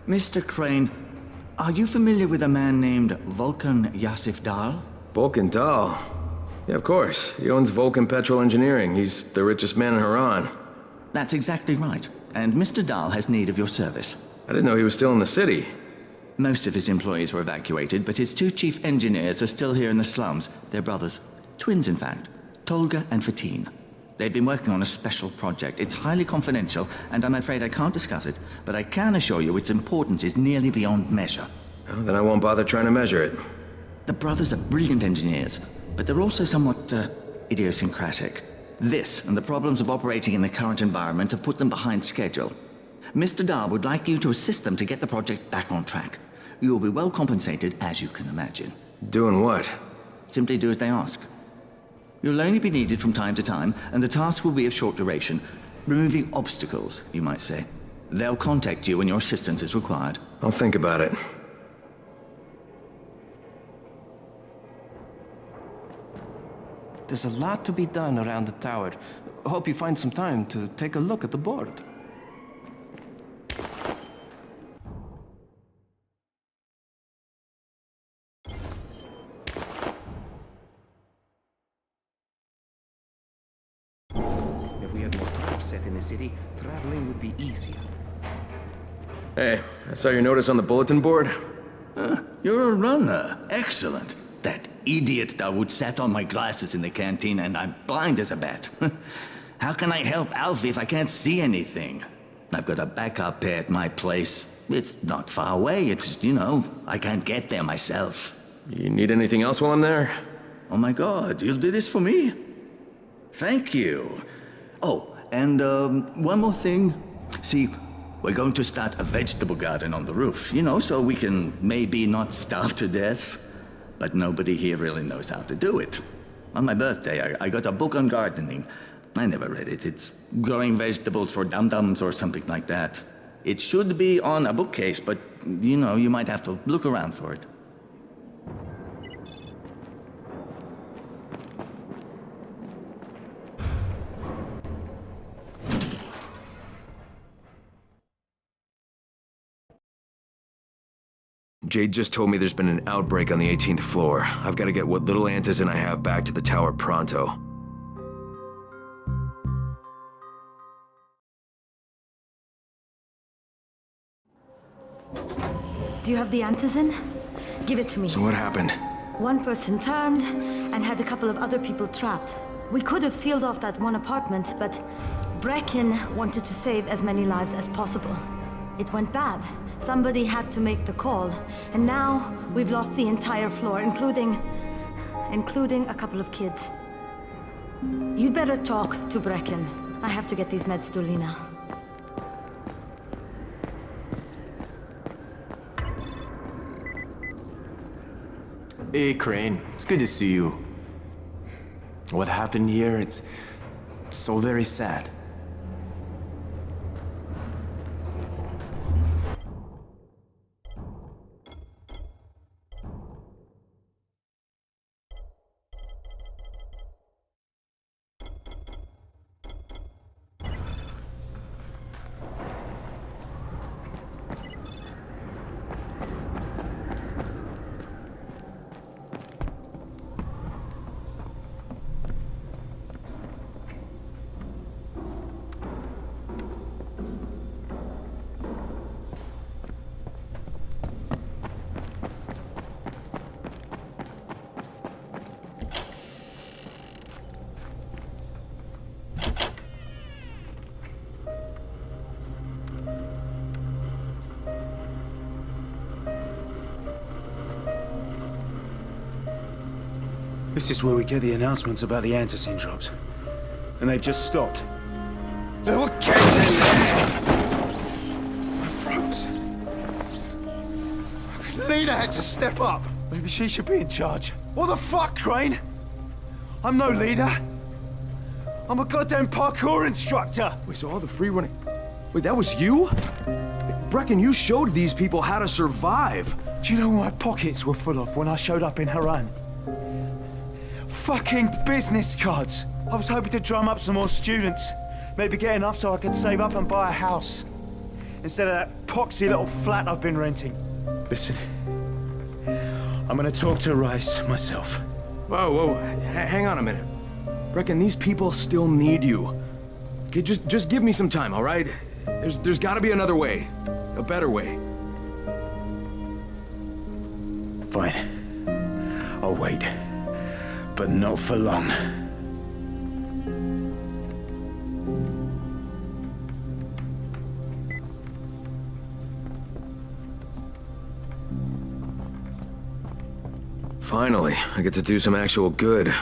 Mr. Crane, are you familiar with a man named Vulcan Yasif Dahl? Vulcan Dahl? Yeah, of course. He owns Vulcan Petrol Engineering. He's the richest man in Haran. That's exactly right. And Mr. Dahl has need of your service. I didn't know he was still in the city. Most of his employees were evacuated, but his two chief engineers are still here in the slums. They're brothers. Twins, in fact. Tolga and Fatin. They've been working on a special project. It's highly confidential, and I'm afraid I can't discuss it, but I can assure you its importance is nearly beyond measure. Oh, then I won't bother trying to measure it. The brothers are brilliant engineers, but they're also somewhat, idiosyncratic. This, and the problems of operating in the current environment, have put them behind schedule. Mr. Dahl would like you to assist them to get the project back on track. You will be well compensated, as you can imagine. Doing what? Simply do as they ask. You'll only be needed from time to time, and the task will be of short duration. Removing obstacles, you might say. They'll contact you when your assistance is required. I'll think about it. There's a lot to be done around the tower. Hope you find some time to take a look at the board. If we had more traps set in the city, traveling would be easier. Hey, I saw your notice on the bulletin board. You're a runner. Excellent. That idiot Dawood sat on my glasses in the canteen, and I'm blind as a bat. How can I help Alfie if I can't see anything? I've got a backup pair at my place. It's not far away. It's, I can't get there myself. You need anything else while I'm there? Oh my God, you'll do this for me? Thank you. Oh, and one more thing. See, we're going to start a vegetable garden on the roof, so we can maybe not starve to death. But nobody here really knows how to do it. On my birthday, I got a book on gardening. I never read it. It's growing vegetables for dum-dums or something like that. It should be on a bookcase, but, you might have to look around for it. Jade just told me there's been an outbreak on the 18th floor. I've got to get what little antizin I have back to the tower pronto. Do you have the antizin? Give it to me. So what happened? One person turned and had a couple of other people trapped. We could have sealed off that one apartment, but Brecken wanted to save as many lives as possible. It went bad. Somebody had to make the call, and now we've lost the entire floor, including a couple of kids. You'd better talk to Brecken. I have to get these meds to Lena. Hey, Crane. It's good to see you. What happened here, it's so very sad. This is where we get the announcements about the antizin drops. And they've just stopped. There were cases there! I froze. Lena had to step up. Maybe she should be in charge. What the fuck, Crane? I'm no leader. I'm a goddamn parkour instructor. Wait, so all the free running... Wait, that was you? Brecken, you showed these people how to survive. Do you know what my pockets were full of when I showed up in Haran? Fucking business cards. I was hoping to drum up some more students. Maybe get enough so I could save up and buy a house. Instead of that poxy little flat I've been renting. Listen, I'm gonna talk to Rice myself. Whoa, hang on a minute. Brecken, these people still need you. Okay, just give me some time, all right? There's gotta be another way. A better way. Fine. I'll wait. But not for long. Finally, I get to do some actual good.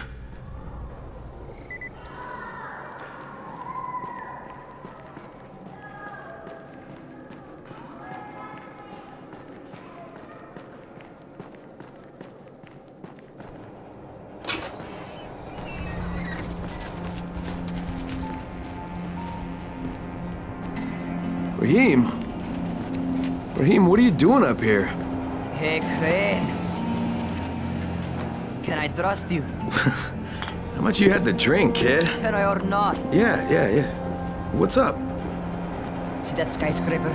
Raheem? Raheem, what are you doing up here? Hey, Crane. Can I trust you? How much you had to drink, kid? Can I or not? Yeah. What's up? See that skyscraper?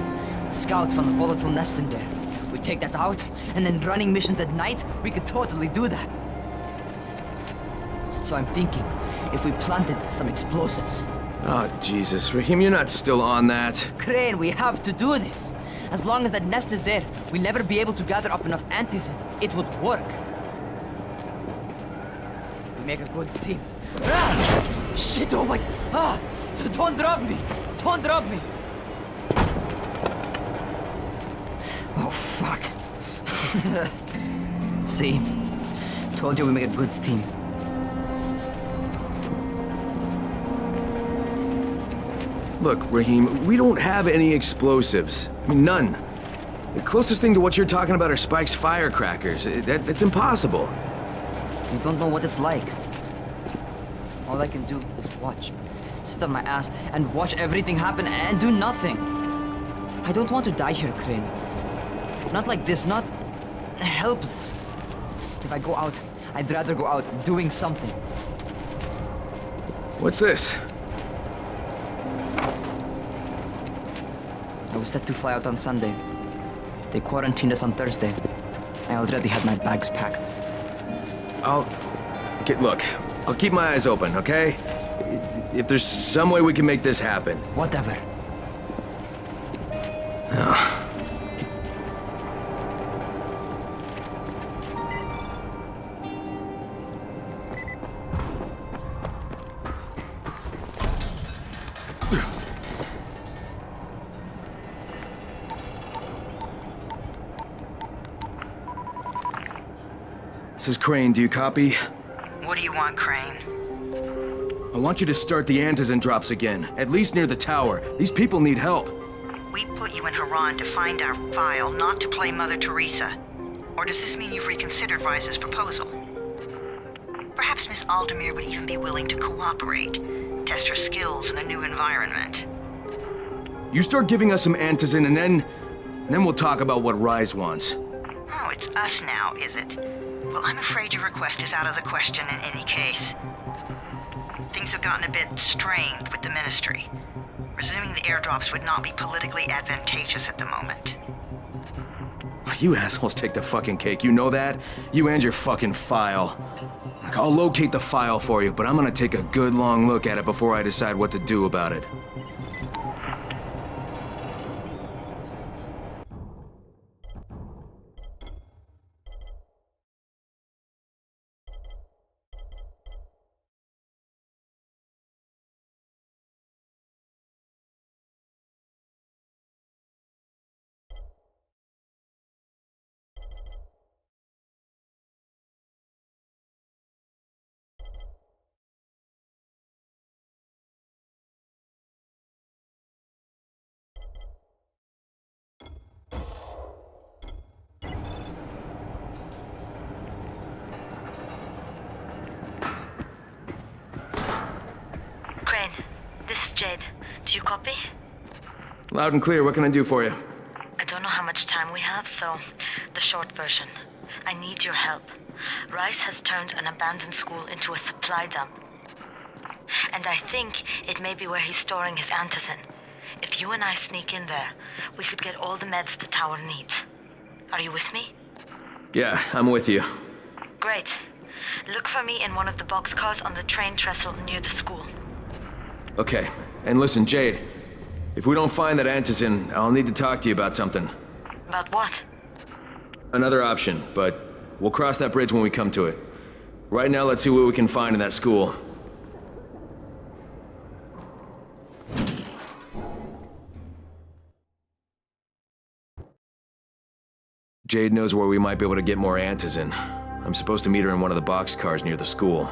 Scouts from the volatile nest in there. We take that out, and then running missions at night, we could totally do that. So I'm thinking, if we planted some explosives. Oh, Jesus. Raheem, you're not still on that. Crane, we have to do this. As long as that nest is there, we'll never be able to gather up enough antizin. It would work. We make a good team. Ah! Shit, oh my... Ah! Don't drop me! Don't drop me! Oh, fuck. See? Told you we make a good team. Look, Raheem, we don't have any explosives. I mean, none. The closest thing to what you're talking about are Spike's firecrackers. That's impossible. You don't know what it's like. All I can do is watch. Sit on my ass and watch everything happen and do nothing. I don't want to die here, Crane. Not like this, not helpless. If I go out, I'd rather go out doing something. What's this? I was set to fly out on Sunday. They quarantined us on Thursday. I already had my bags packed. Look, I'll keep my eyes open, okay? If there's some way we can make this happen. Whatever. This is Crane, do you copy? What do you want, Crane? I want you to start the antizin drops again, at least near the tower. These people need help. We put you in Haran to find our file, not to play Mother Teresa. Or does this mean you've reconsidered Rice's proposal? Perhaps Miss Aldemir would even be willing to cooperate, test her skills in a new environment. You start giving us some antizin and then we'll talk about what Rise wants. Oh, it's us now, is it? Well, I'm afraid your request is out of the question in any case. Things have gotten a bit strained with the Ministry. Resuming the airdrops would not be politically advantageous at the moment. You assholes take the fucking cake, you know that? You and your fucking file. Look, I'll locate the file for you, but I'm gonna take a good long look at it before I decide what to do about it. Jade. Do you copy? Loud and clear. What can I do for you? I don't know how much time we have, so the short version. I need your help. Rice has turned an abandoned school into a supply dump. And I think it may be where he's storing his antizin. If you and I sneak in there, we could get all the meds the tower needs. Are you with me? Yeah, I'm with you. Great. Look for me in one of the boxcars on the train trestle near the school. Okay. And listen, Jade. If we don't find that antizin, I'll need to talk to you about something. About what? Another option, but we'll cross that bridge when we come to it. Right now, let's see what we can find in that school. Jade knows where we might be able to get more antizin. I'm supposed to meet her in one of the boxcars near the school.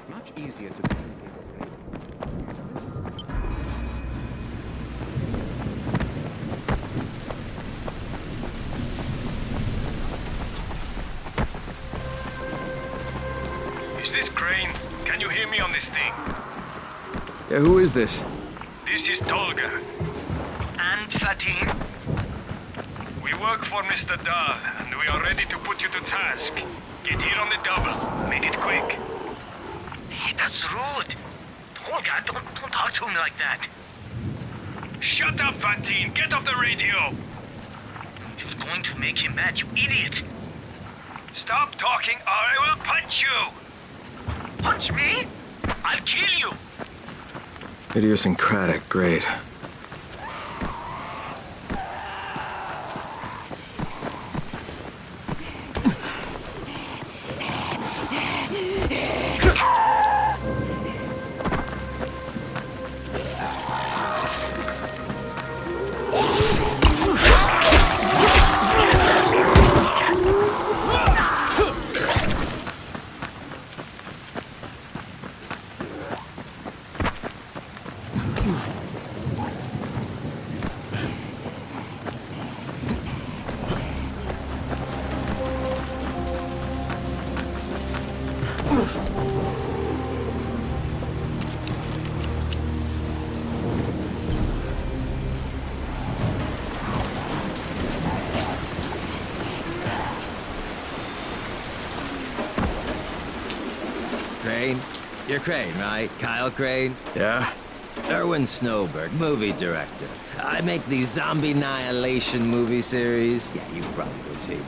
Much easier to communicate. Is this Crane? Can you hear me on this thing? Yeah, who is this? This is Tolga. And Fatin? We work for Mr. Dahl, and we are ready to put you to task. Get here on the double. Make it quick. Hey, that's rude. Tolga, don't talk to him like that. Shut up, Fatin! Get off the radio! You're going to make him mad, you idiot. Stop talking or I will punch you! Punch me? I'll kill you. Idiosyncratic, great. Crane? You're Crane, right? Kyle Crane? Yeah? Erwin Snowberg, movie director. I make these zombie annihilation movie series. Yeah, you've probably seen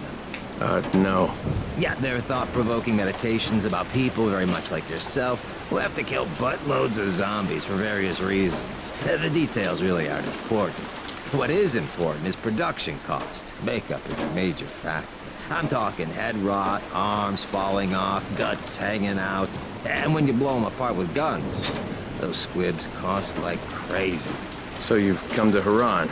them. No. Yeah, they're thought-provoking meditations about people very much like yourself who have to kill buttloads of zombies for various reasons. The details really aren't important. What is important is production cost. Makeup is a major factor. I'm talking head rot, arms falling off, guts hanging out. And when you blow them apart with guns, those squibs cost like crazy. So you've come to Haran?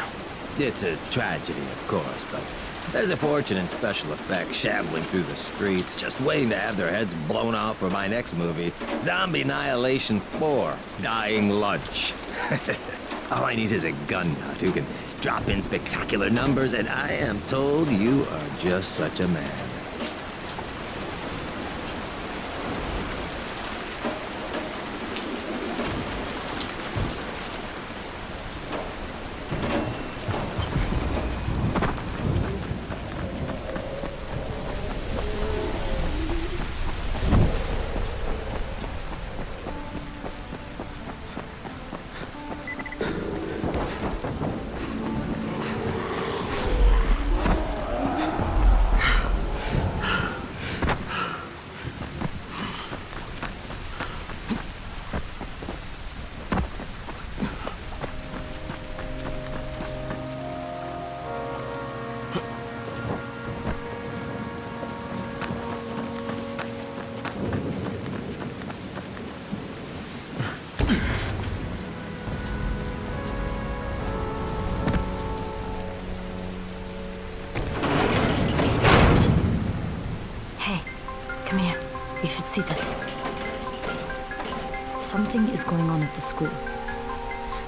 It's a tragedy, of course, but there's a fortune in special effects shambling through the streets, just waiting to have their heads blown off for my next movie, Zombie Annihilation 4, Dying Lunch. All I need is a gun nut who can drop in spectacular numbers, and I am told you are just such a man. Come here. You should see this. Something is going on at the school.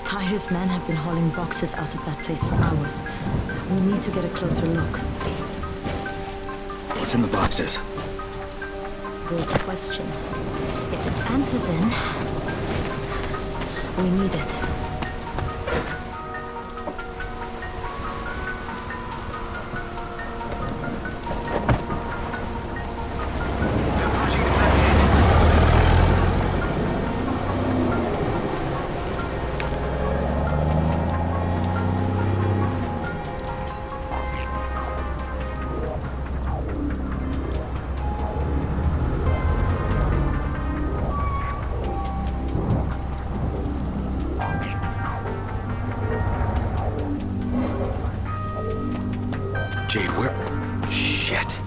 Tahir's men have been hauling boxes out of that place for hours. We need to get a closer look. What's in the boxes? Good question. If it's antizin, we need it. Jade, where? Shit.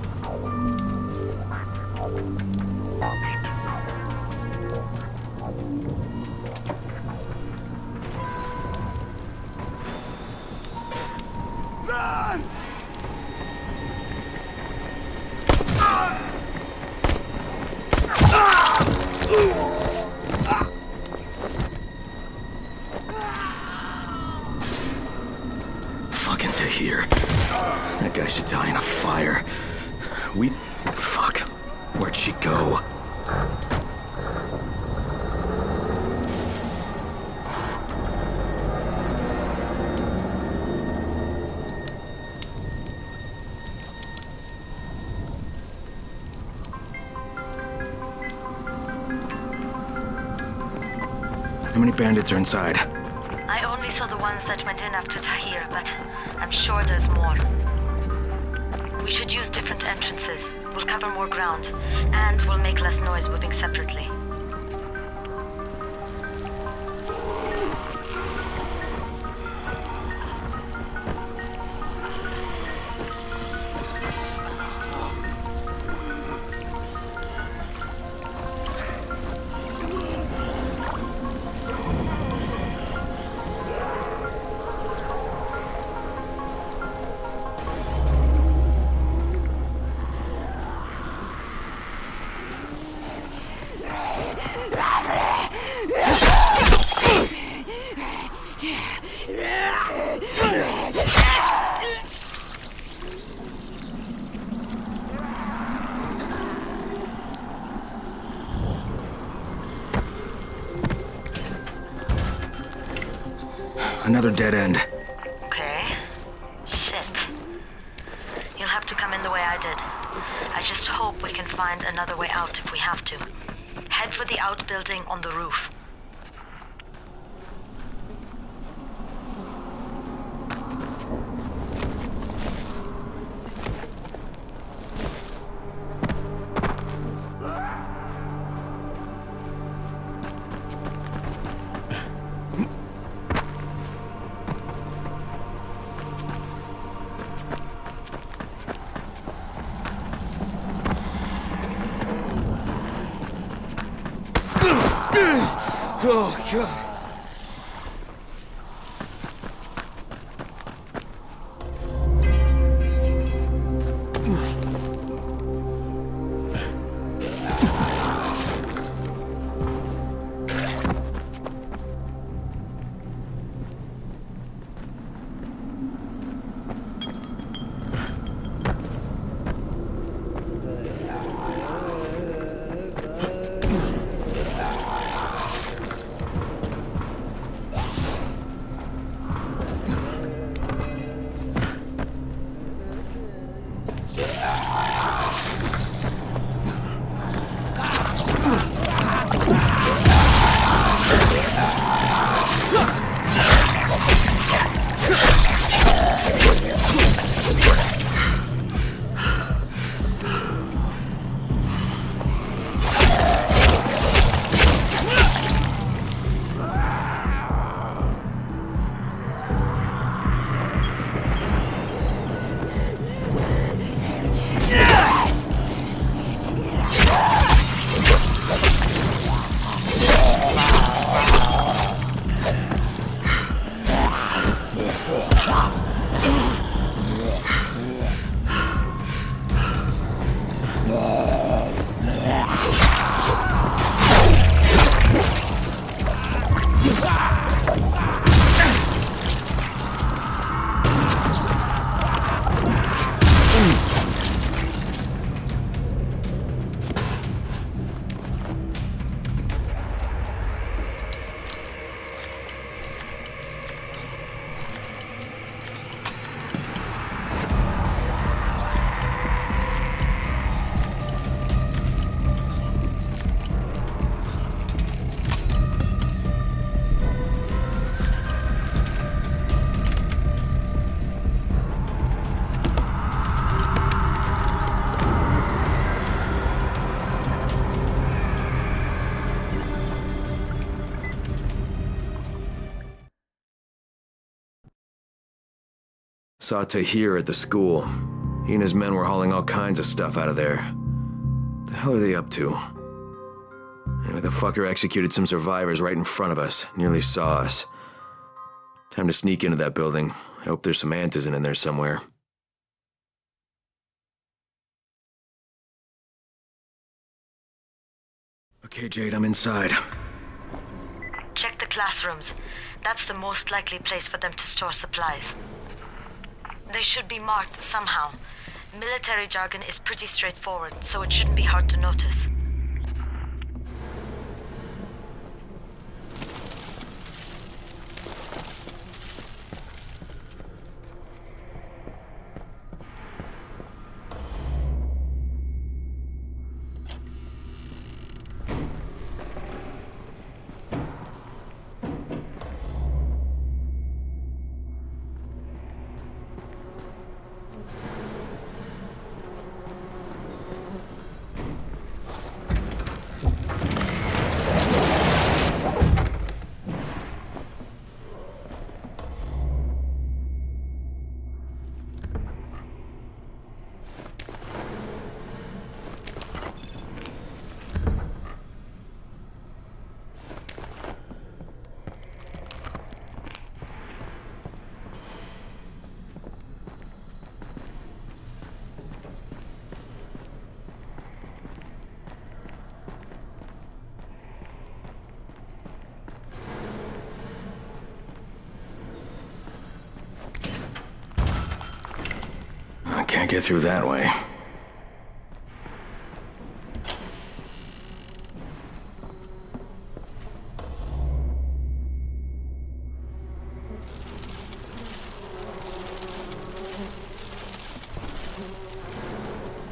Run! Fucking Tahir. That guy should die in a fire. Fuck. Where'd she go? How many bandits are inside? I only saw the ones that went in after Tahir, but I'm sure there's more. We should use different entrances. We'll cover more ground, and we'll make less noise moving separately. Another dead end. Okay. Shit. You'll have to come in the way I did. I just hope we can find another way out if we have to. Head for the outbuilding on the roof. Oh, God. Saw Tahir at the school. He and his men were hauling all kinds of stuff out of there. The hell are they up to? Anyway, the fucker executed some survivors right in front of us. Nearly saw us. Time to sneak into that building. I hope there's some Antizin in there somewhere. Okay, Jade, I'm inside. Check the classrooms. That's the most likely place for them to store supplies. They should be marked somehow. Military jargon is pretty straightforward, so it shouldn't be hard to notice. Can't get through that way.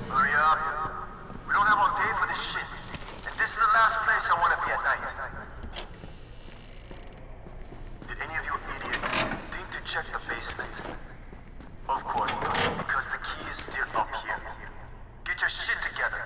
Hurry up. We don't have all day for this shit. And this is the last place I want to be at night. Did any of you idiots think to check the basement? Of course not, because the key is still up here. Get your shit together.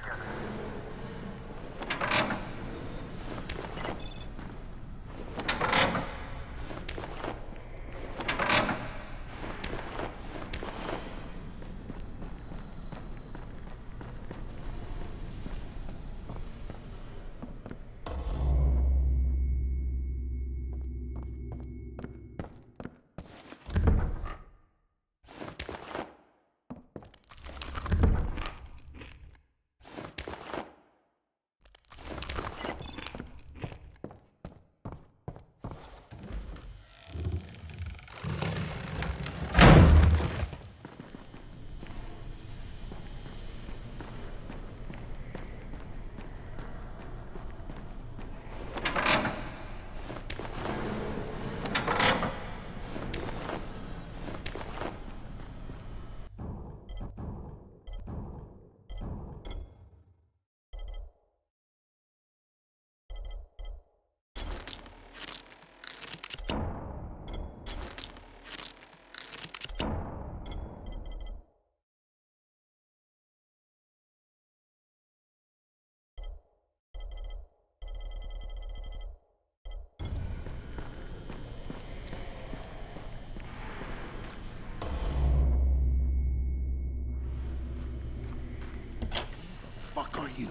Fuck are you?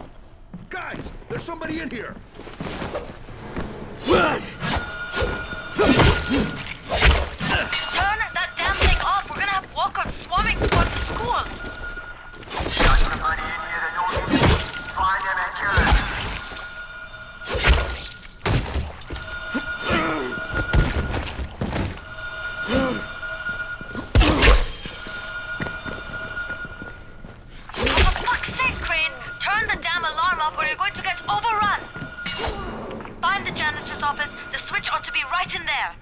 Guys, there's somebody in here! Turn that damn thing off! We're gonna have walkers swarming towards the school! Got somebody in here that knows you. Find them and kill them. For fuck's sake, Crane! Turn the damn alarm off or you're going to get overrun! Find the janitor's office. The switch ought to be right in there.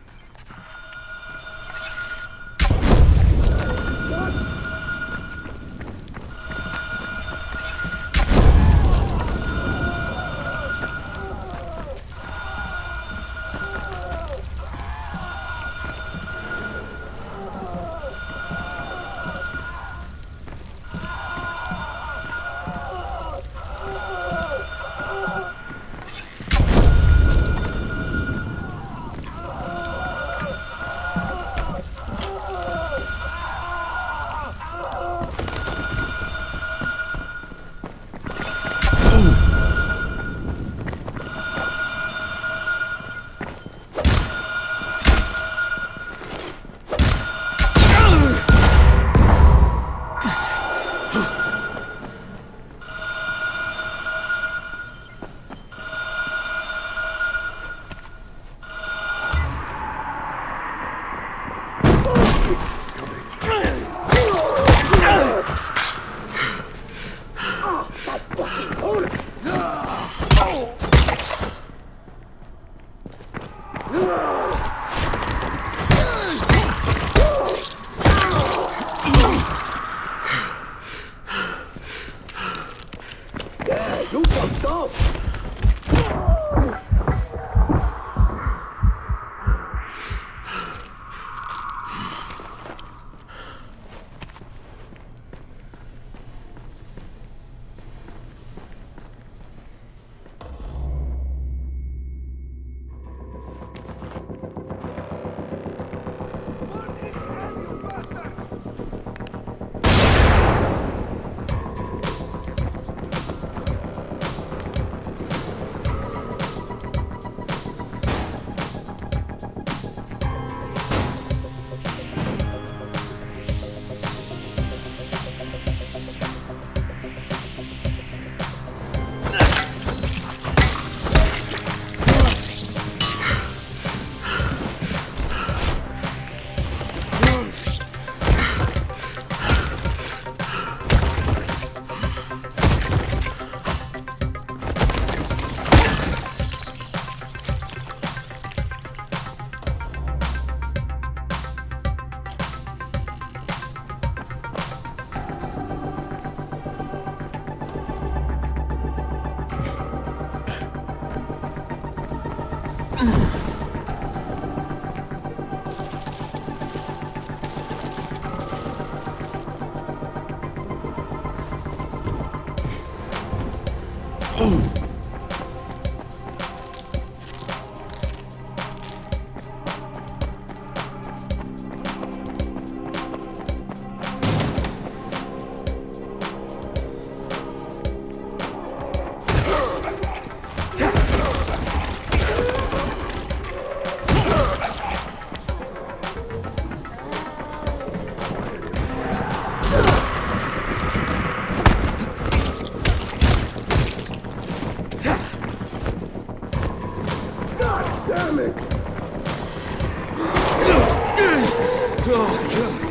Yeah, you fucked up! Damn it! Oh, God.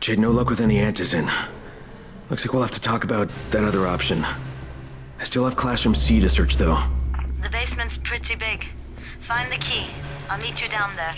Jade, no luck with any antizin. Looks like we'll have to talk about that other option. I still have Classroom C to search, though. The basement's pretty big. Find the key. I'll meet you down there.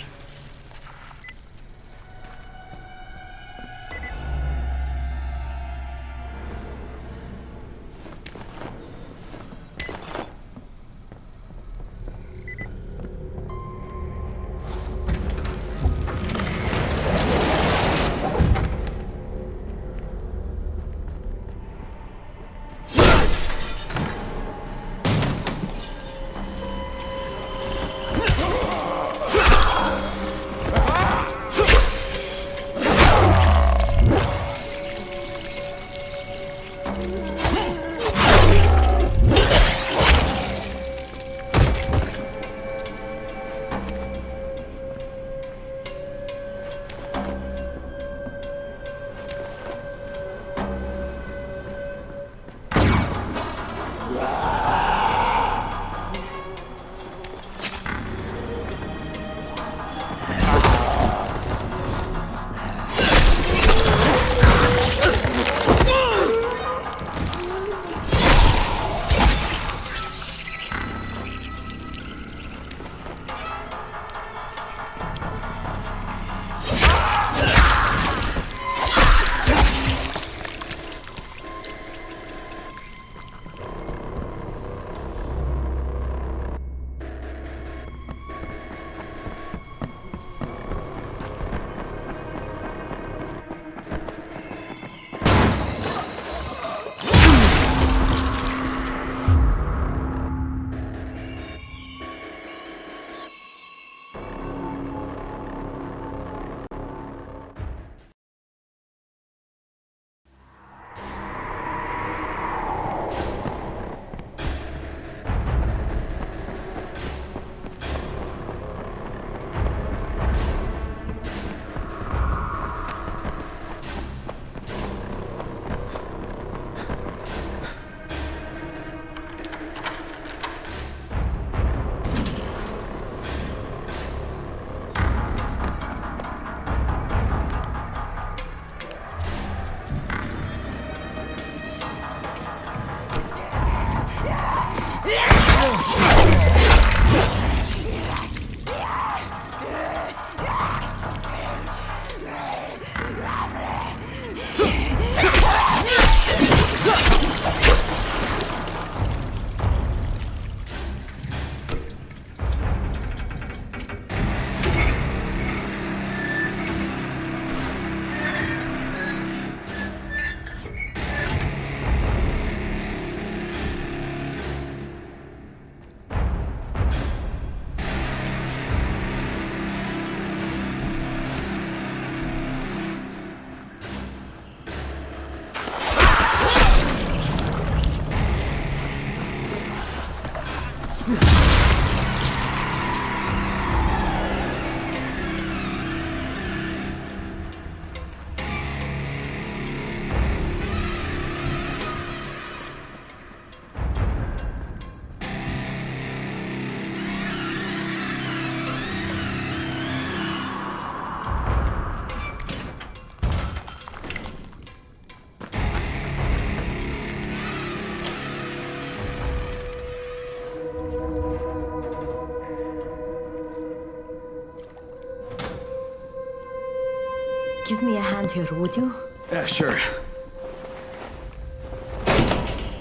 Give me a hand here, would you? Yeah, sure.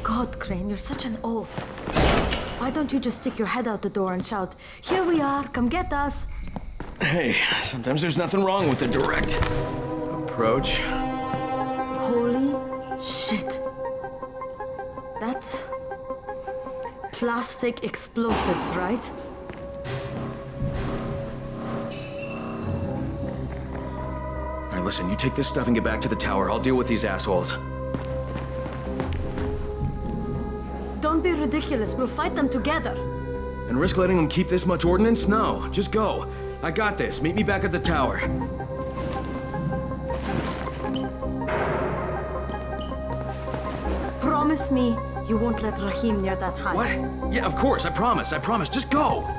God, Crane, you're such an oaf. Why don't you just stick your head out the door and shout, "Here we are, come get us"? Hey, sometimes there's nothing wrong with the direct approach. Holy shit. That's plastic explosives, right? All right, listen, you take this stuff and get back to the tower. I'll deal with these assholes. Don't be ridiculous. We'll fight them together. And risk letting them keep this much ordnance? No, just go. I got this. Meet me back at the tower. Promise me you won't let Rahim near that hive. What? Yeah, of course. I promise. I promise. Just go.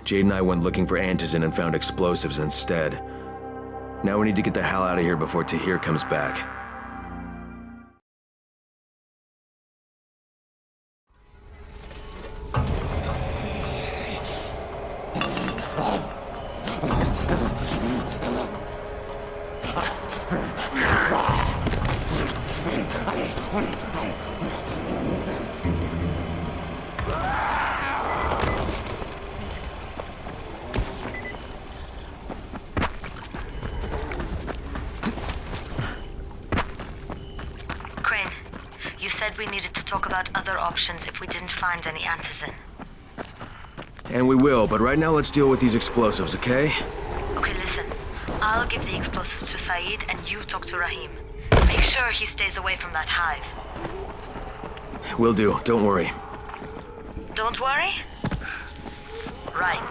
Jade and I went looking for antizin and found explosives instead. Now we need to get the hell out of here before Tahir comes back. We needed to talk about other options if we didn't find any antizin. And we will, but right now let's deal with these explosives, okay? Okay, listen. I'll give the explosives to Saeed and you talk to Rahim. Make sure he stays away from that hive. Will do, don't worry. Don't worry? Right.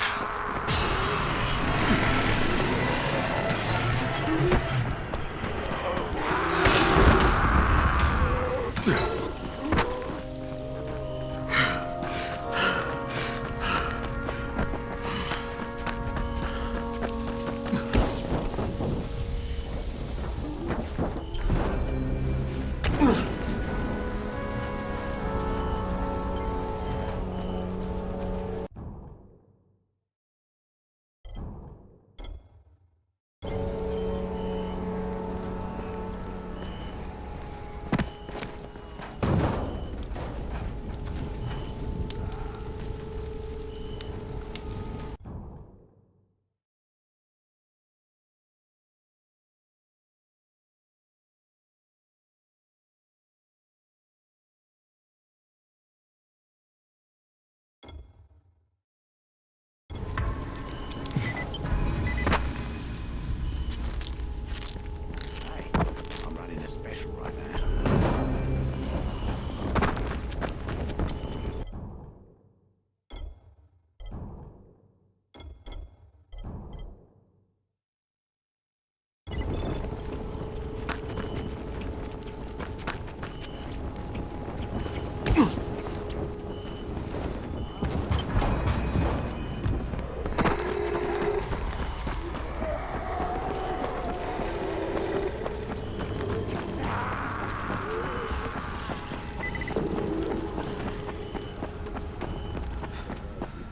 Special right now.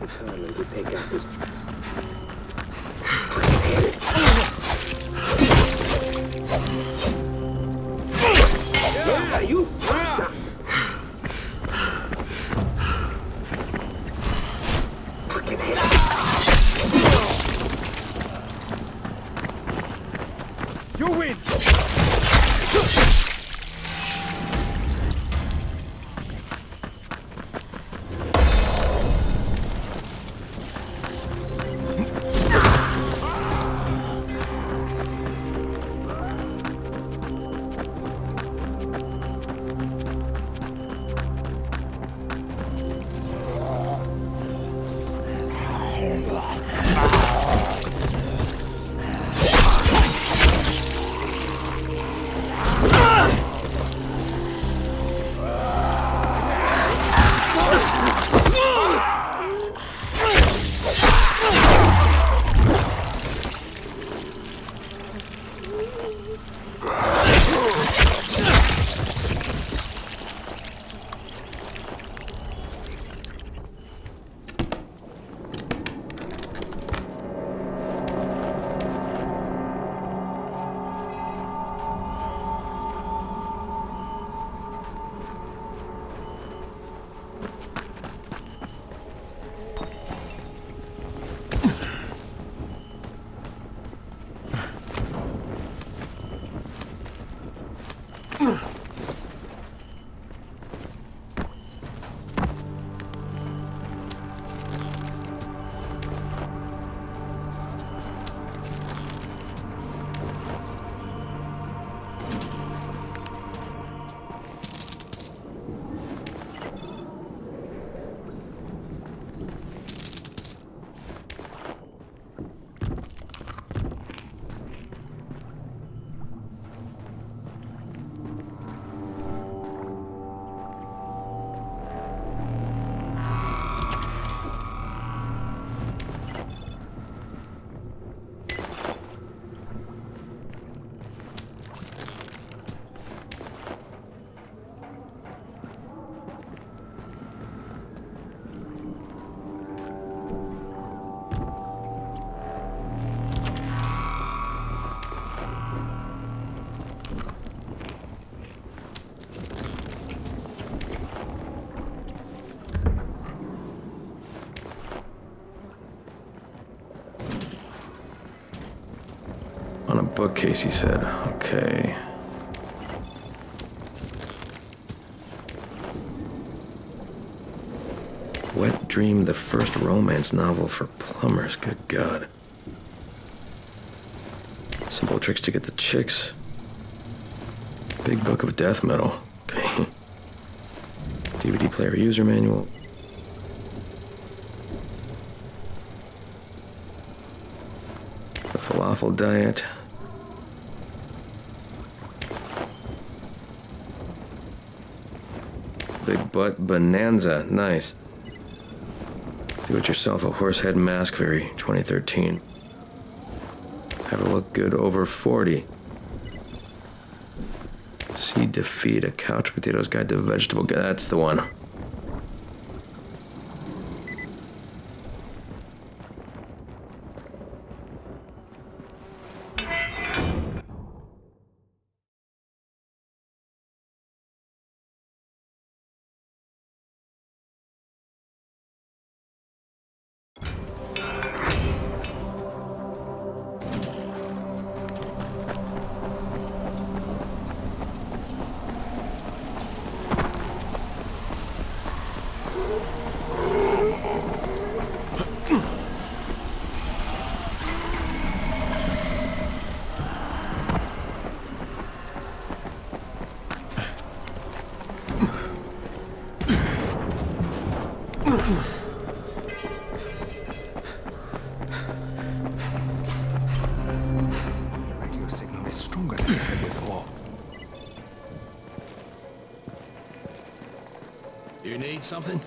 Determined to take out this. Yeah, you. Fucking hell. You win. bookcase, he said. Okay. Wet Dream, the first romance novel for plumbers. Good God. Simple tricks to get the chicks. Big book of death metal. Okay. DVD player user manual. The falafel diet. Big butt bonanza. Nice. Do it yourself, a horse head mask, very 2013. How to look good over 40. See defeat, a couch potatoes guide to vegetable. That's the one. You need something?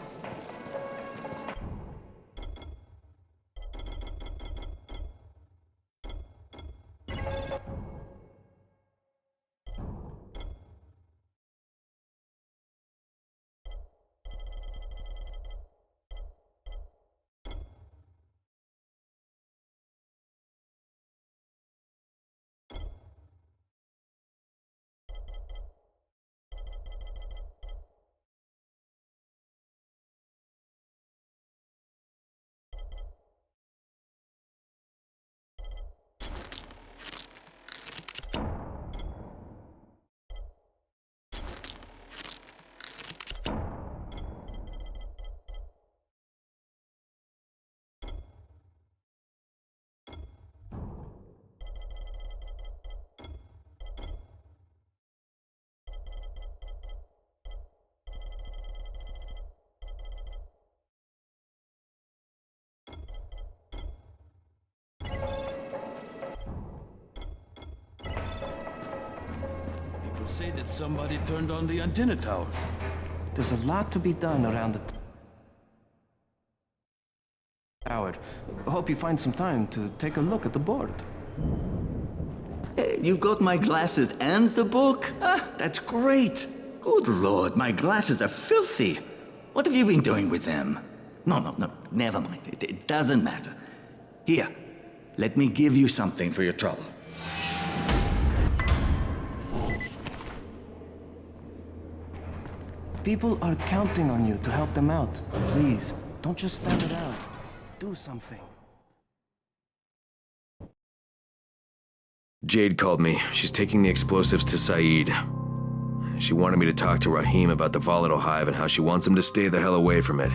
People say that somebody turned on the antenna towers. There's a lot to be done around the tower. Hope you find some time to take a look at the board. Hey, you've got my glasses and the book? Ah, that's great. Good Lord, my glasses are filthy. What have you been doing with them? No, never mind. It doesn't matter. Here, let me give you something for your trouble. People are counting on you to help them out. Please, don't just stand it out. Do something. Jade called me. She's taking the explosives to Saeed. She wanted me to talk to Rahim about the volatile hive and how she wants him to stay the hell away from it.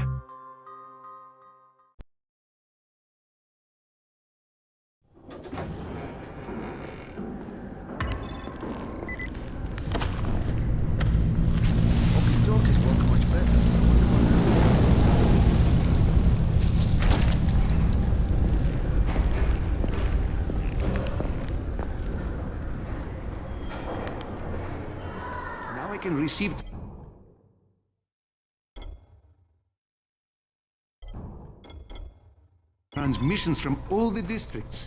Can receive transmissions from all the districts.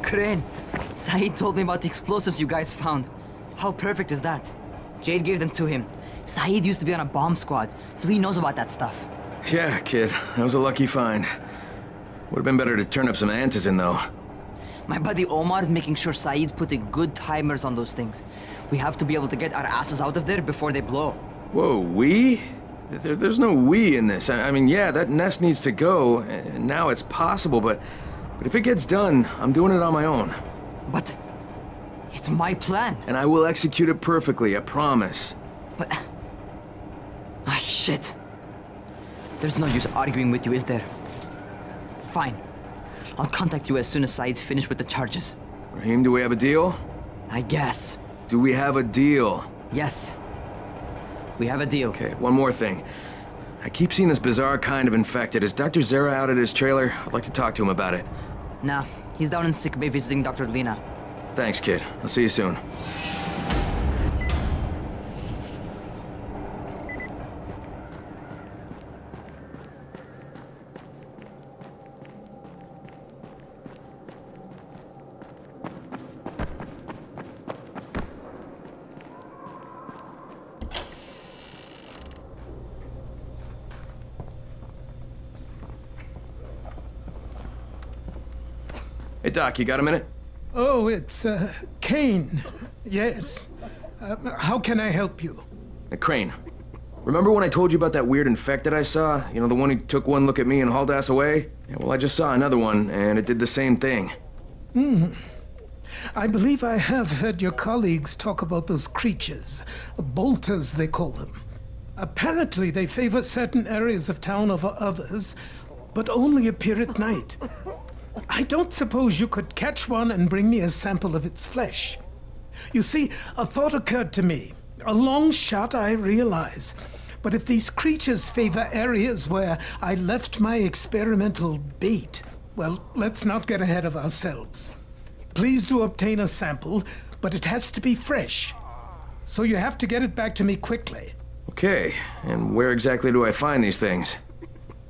Crane! Saeed told me about the explosives you guys found. How perfect is that? Jade gave them to him. Saeed used to be on a bomb squad, so he knows about that stuff. Yeah, kid. That was a lucky find. Would've been better to turn up some antizin, though. My buddy Omar is making sure Saeed's putting good timers on those things. We have to be able to get our asses out of there before they blow. Whoa, we? There's no we in this. I mean, yeah, that nest needs to go, and now it's possible, but if it gets done, I'm doing it on my own. But it's my plan. And I will execute it perfectly, I promise. But... ah, shit. There's no use arguing with you, is there? Fine. I'll contact you as soon as Saeed's finished with the charges. Raheem, do we have a deal? I guess. Do we have a deal? Yes. We have a deal. Okay, one more thing. I keep seeing this bizarre kind of infected. Is Dr. Zera out at his trailer? I'd like to talk to him about it. Nah, he's down in sick bay visiting Dr. Lena. Thanks, kid. I'll see you soon. Hey, Doc, you got a minute? Oh, it's, Kane. Yes. How can I help you? Crane. Remember when I told you about that weird infected I saw? You know, the one who took one look at me and hauled ass away? Yeah, well, I just saw another one, and it did the same thing. I believe I have heard your colleagues talk about those creatures. Bolters, they call them. Apparently, they favor certain areas of town over others, but only appear at night. I don't suppose you could catch one and bring me a sample of its flesh. You see, a thought occurred to me. A long shot, I realize. But if these creatures favor areas where I left my experimental bait, well, let's not get ahead of ourselves. Please do obtain a sample, but it has to be fresh. So you have to get it back to me quickly. Okay, and where exactly do I find these things?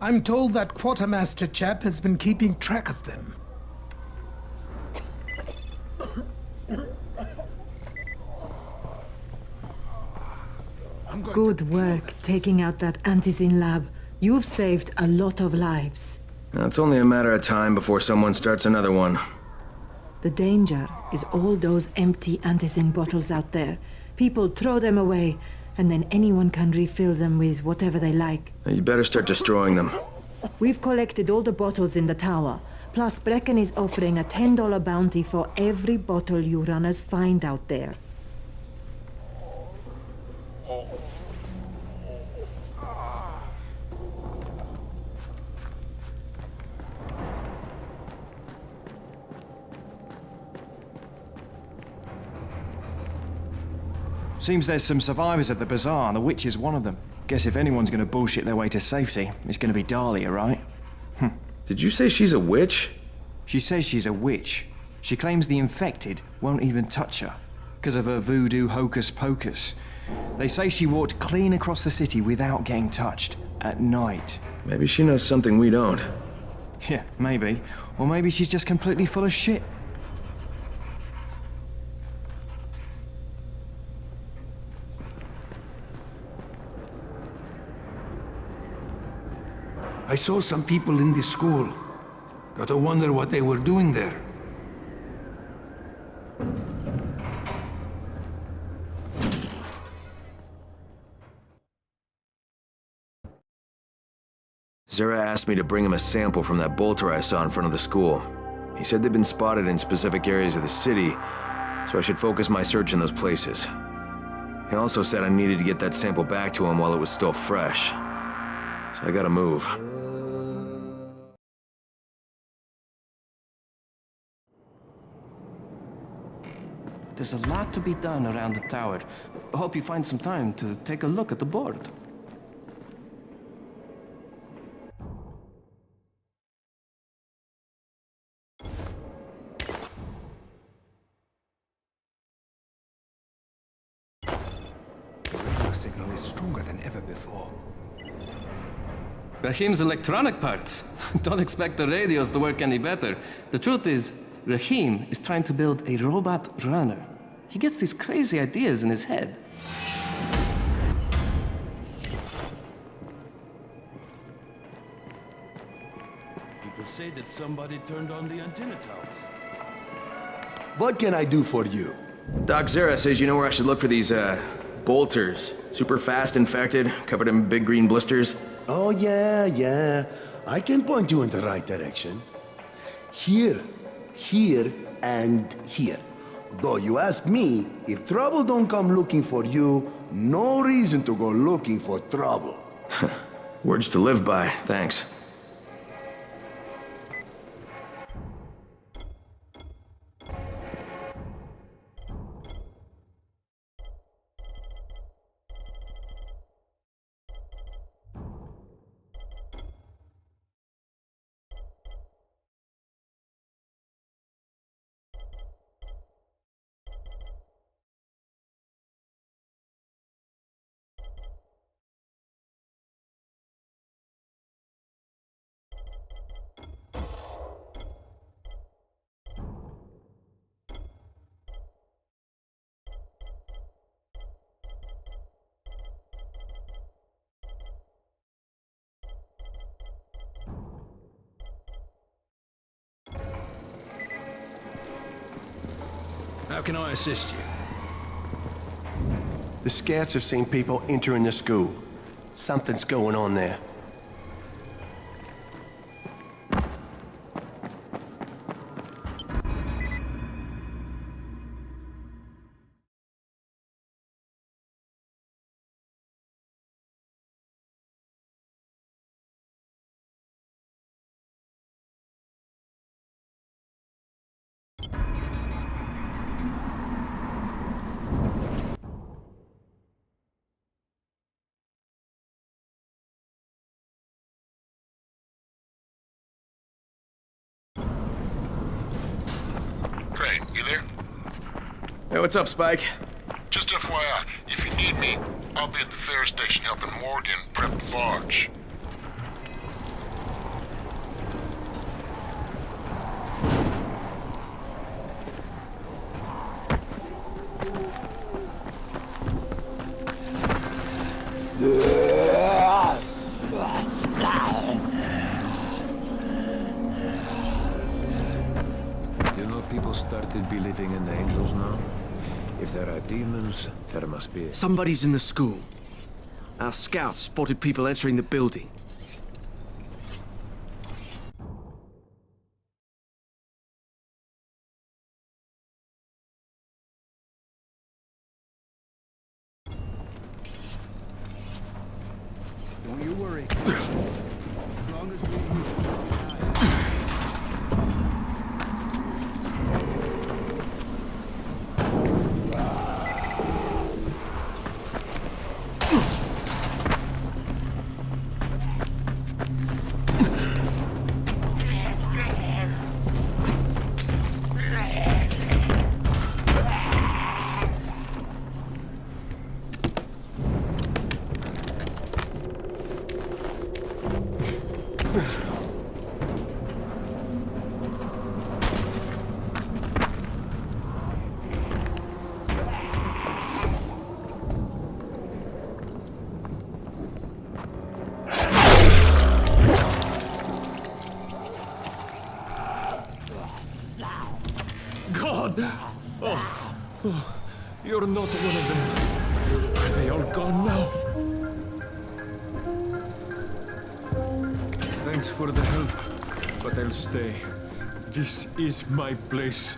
I'm told that quartermaster chap has been keeping track of them. Good work taking out that antizin lab. You've saved a lot of lives. Now, it's only a matter of time before someone starts another one. The danger is all those empty antizin bottles out there. People throw them away, and then anyone can refill them with whatever they like. You better start destroying them. We've collected all the bottles in the tower. Plus, Brecken is offering a $10 bounty for every bottle you runners find out there. Seems there's some survivors at the bazaar, and the witch is one of them. Guess if anyone's gonna bullshit their way to safety, it's gonna be Dahlia, right? Did you say she's a witch? She says she's a witch. She claims the infected won't even touch her, because of her voodoo hocus pocus. They say she walked clean across the city without getting touched, at night. Maybe she knows something we don't. Yeah, maybe. Or maybe she's just completely full of shit. I saw some people in this school. Gotta wonder what they were doing there. Zera asked me to bring him a sample from that bolter I saw in front of the school. He said they'd been spotted in specific areas of the city, so I should focus my search in those places. He also said I needed to get that sample back to him while it was still fresh. So I gotta move. There's a lot to be done around the tower. Hope you find some time to take a look at the board. The radio signal is stronger than ever before. Rahim's electronic parts. Don't expect the radios to work any better. The truth is, Rahim is trying to build a robot runner. He gets these crazy ideas in his head. People say that somebody turned on the antenna towers. What can I do for you? Doc Zera says you know where I should look for these, bolters. Super fast, infected, covered in big green blisters. Oh, yeah. I can point you in the right direction. Here, and here. Though you ask me, if trouble don't come looking for you, no reason to go looking for trouble. Words to live by, thanks. How can I assist you? The scouts have seen people entering the school. Something's going on there. Crane, you there? Hey, what's up, Spike? Just FYI, if you need me, I'll be at the ferry station helping Morgan prep the barge. You know, people started believing in the angels now. If there are demons, there must be... Somebody's in the school. Our scouts spotted people entering the building. Don't you worry. As long as we... God! Oh, you're not one of them. Are they all gone now? Thanks for the help, but I'll stay. This is my place.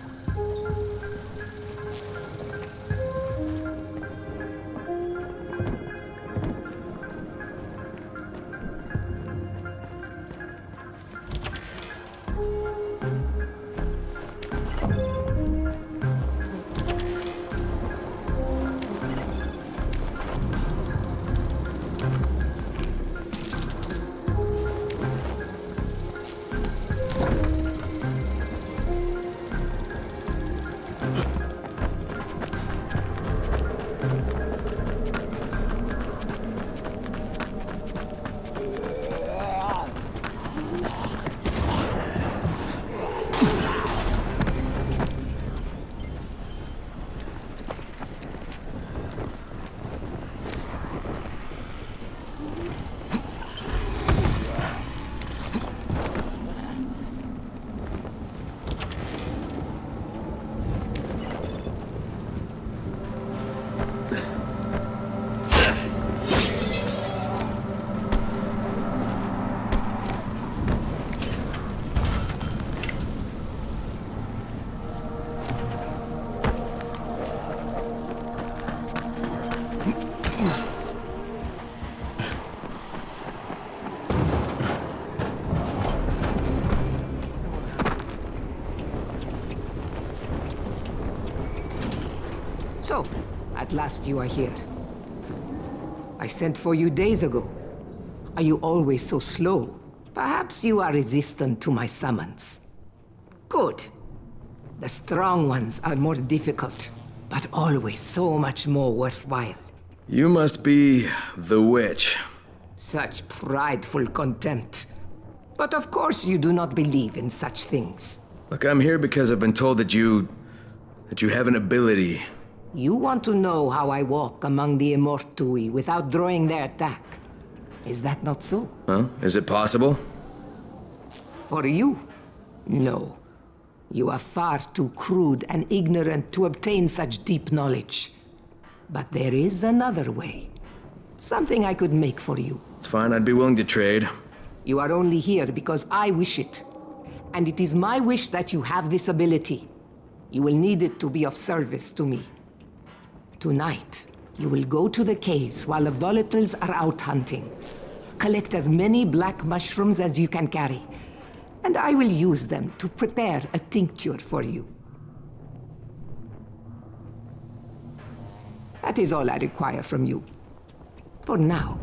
So, at last you are here. I sent for you days ago. Are you always so slow? Perhaps you are resistant to my summons. Good. The strong ones are more difficult, but always so much more worthwhile. You must be the witch. Such prideful contempt. But of course you do not believe in such things. Look, I'm here because I've been told that you have an ability. You want to know how I walk among the Immortui without drawing their attack. Is that not so? Huh? Is it possible? For you? No. You are far too crude and ignorant to obtain such deep knowledge. But there is another way. Something I could make for you. It's fine, I'd be willing to trade. You are only here because I wish it. And it is my wish that you have this ability. You will need it to be of service to me. Tonight, you will go to the caves while the volatiles are out hunting. Collect as many black mushrooms as you can carry. And I will use them to prepare a tincture for you. That is all I require from you. For now.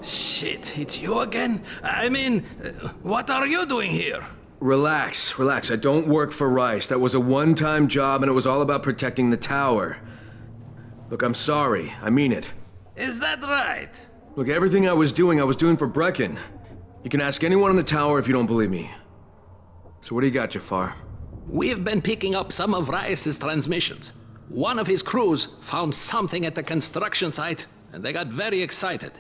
Shit, it's you again? I mean, what are you doing here? Relax, relax. I don't work for Rice. That was a one-time job and it was all about protecting the tower. Look, I'm sorry. I mean it. Is that right? Look, everything I was doing for Brecken. You can ask anyone in the tower if you don't believe me. So what do you got, Jafar? We've been picking up some of Rice's transmissions. One of his crews found something at the construction site, and they got very excited.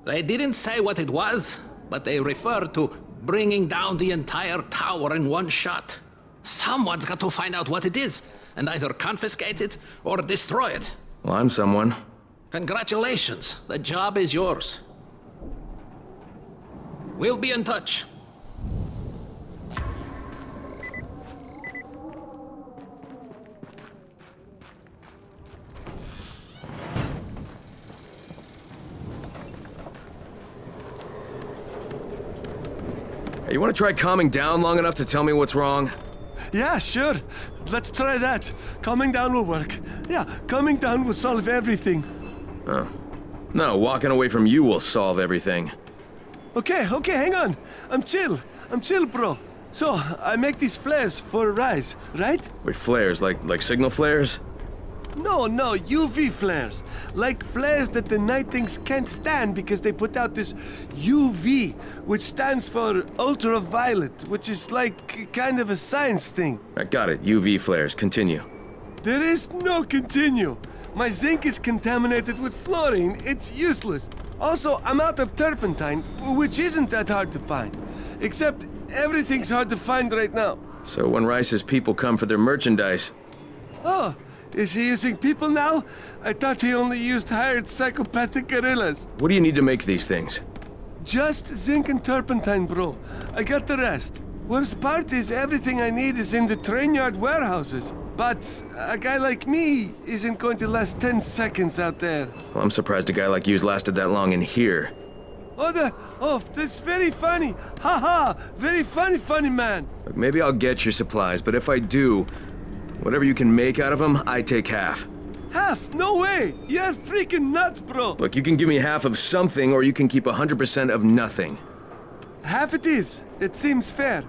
They didn't say what it was, but they referred to bringing down the entire tower in one shot. Someone's got to find out what it is, and either confiscate it or destroy it. Well, I'm someone. Congratulations, the job is yours. We'll be in touch. Hey, you want to try calming down long enough to tell me what's wrong? Yeah, sure. Let's try that. Calming down will work. Yeah, calming down will solve everything. Oh. No, walking away from you will solve everything. Okay, hang on. I'm chill, bro. So, I make these flares for Rise, right? Wait, flares? Like signal flares? No, UV flares. Like flares that the Night Things can't stand because they put out this UV, which stands for ultraviolet, which is like kind of a science thing. I got it. UV flares. Continue. There is no continue. My zinc is contaminated with fluorine. It's useless. Also, I'm out of turpentine, which isn't that hard to find. Except everything's hard to find right now. So when Rice's people come for their merchandise... Oh, is he using people now? I thought he only used hired psychopathic guerrillas. What do you need to make these things? Just zinc and turpentine, bro. I got the rest. Worst part is everything I need is in the train yard warehouses. But a guy like me isn't going to last 10 seconds out there. Well, I'm surprised a guy like you's lasted that long in here. Oh, that's very funny. Ha! Very funny man. Look, maybe I'll get your supplies, but if I do, whatever you can make out of them, I take half. Half? No way! You're freaking nuts, bro! Look, you can give me half of something, or you can keep 100% of nothing. Half it is. It seems fair.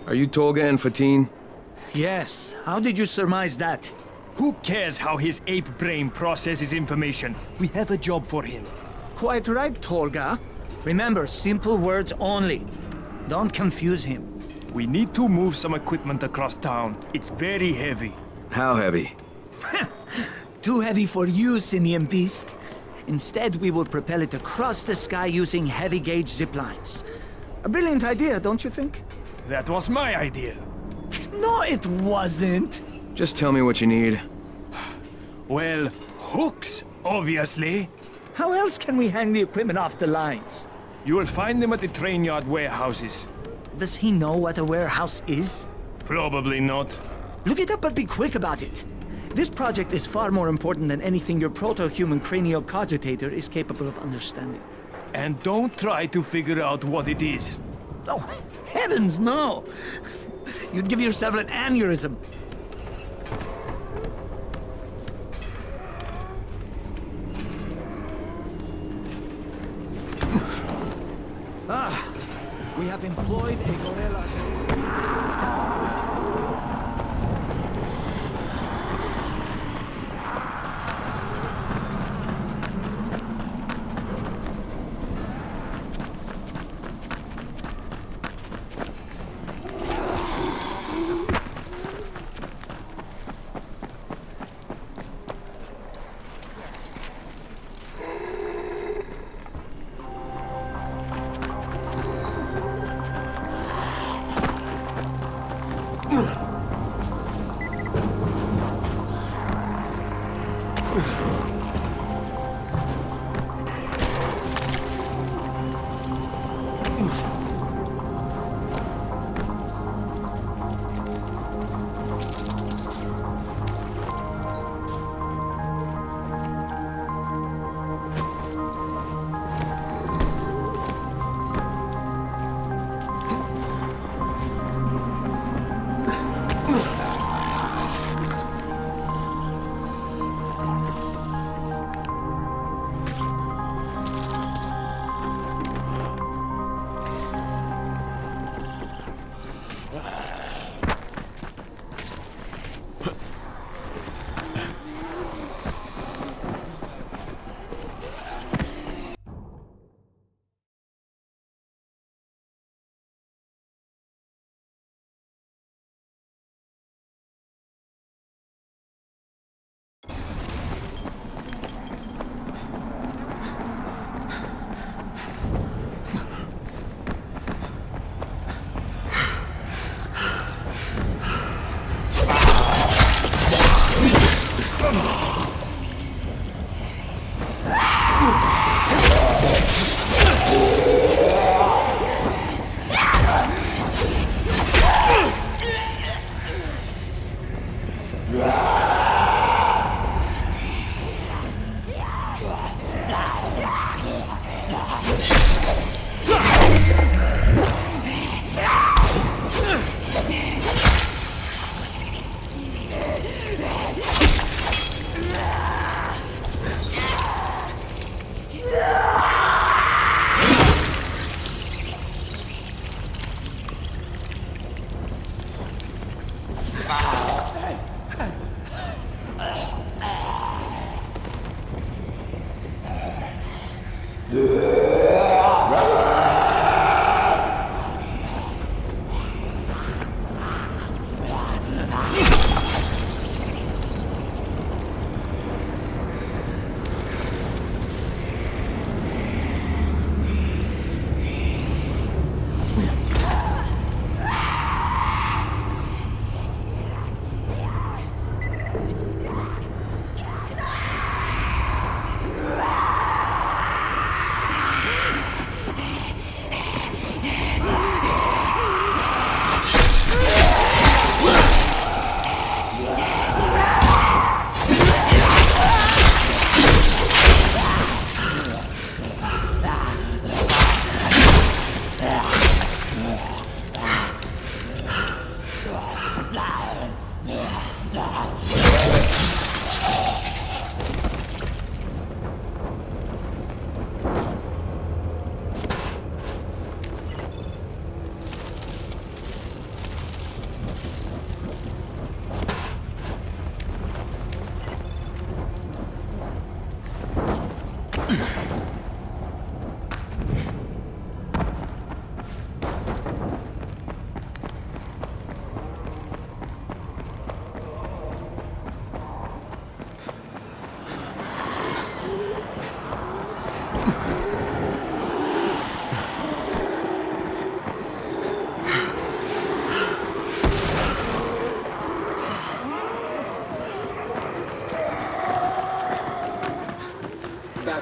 Are you Tolga and Fatin? Yes. How did you surmise that? Who cares how his ape brain processes information? We have a job for him. quite right, Tolga. Remember, simple words only. Don't confuse him. We need to move some equipment across town. It's very heavy. How heavy? Too heavy for you, Simian Beast. Instead, we will propel it across the sky using heavy-gauge zip lines. A brilliant idea, don't you think? That was my idea. No, it wasn't. Just tell me what you need. Well, hooks, obviously. How else can we hang the equipment off the lines? You will find them at the train yard warehouses. Does he know what a warehouse is? Probably not. Look it up, but be quick about it. This project is far more important than anything your proto-human cranial cogitator is capable of understanding. And don't try to figure out what it is. Oh, heavens, no! You'd give yourself an aneurysm. We have employed a gorilla.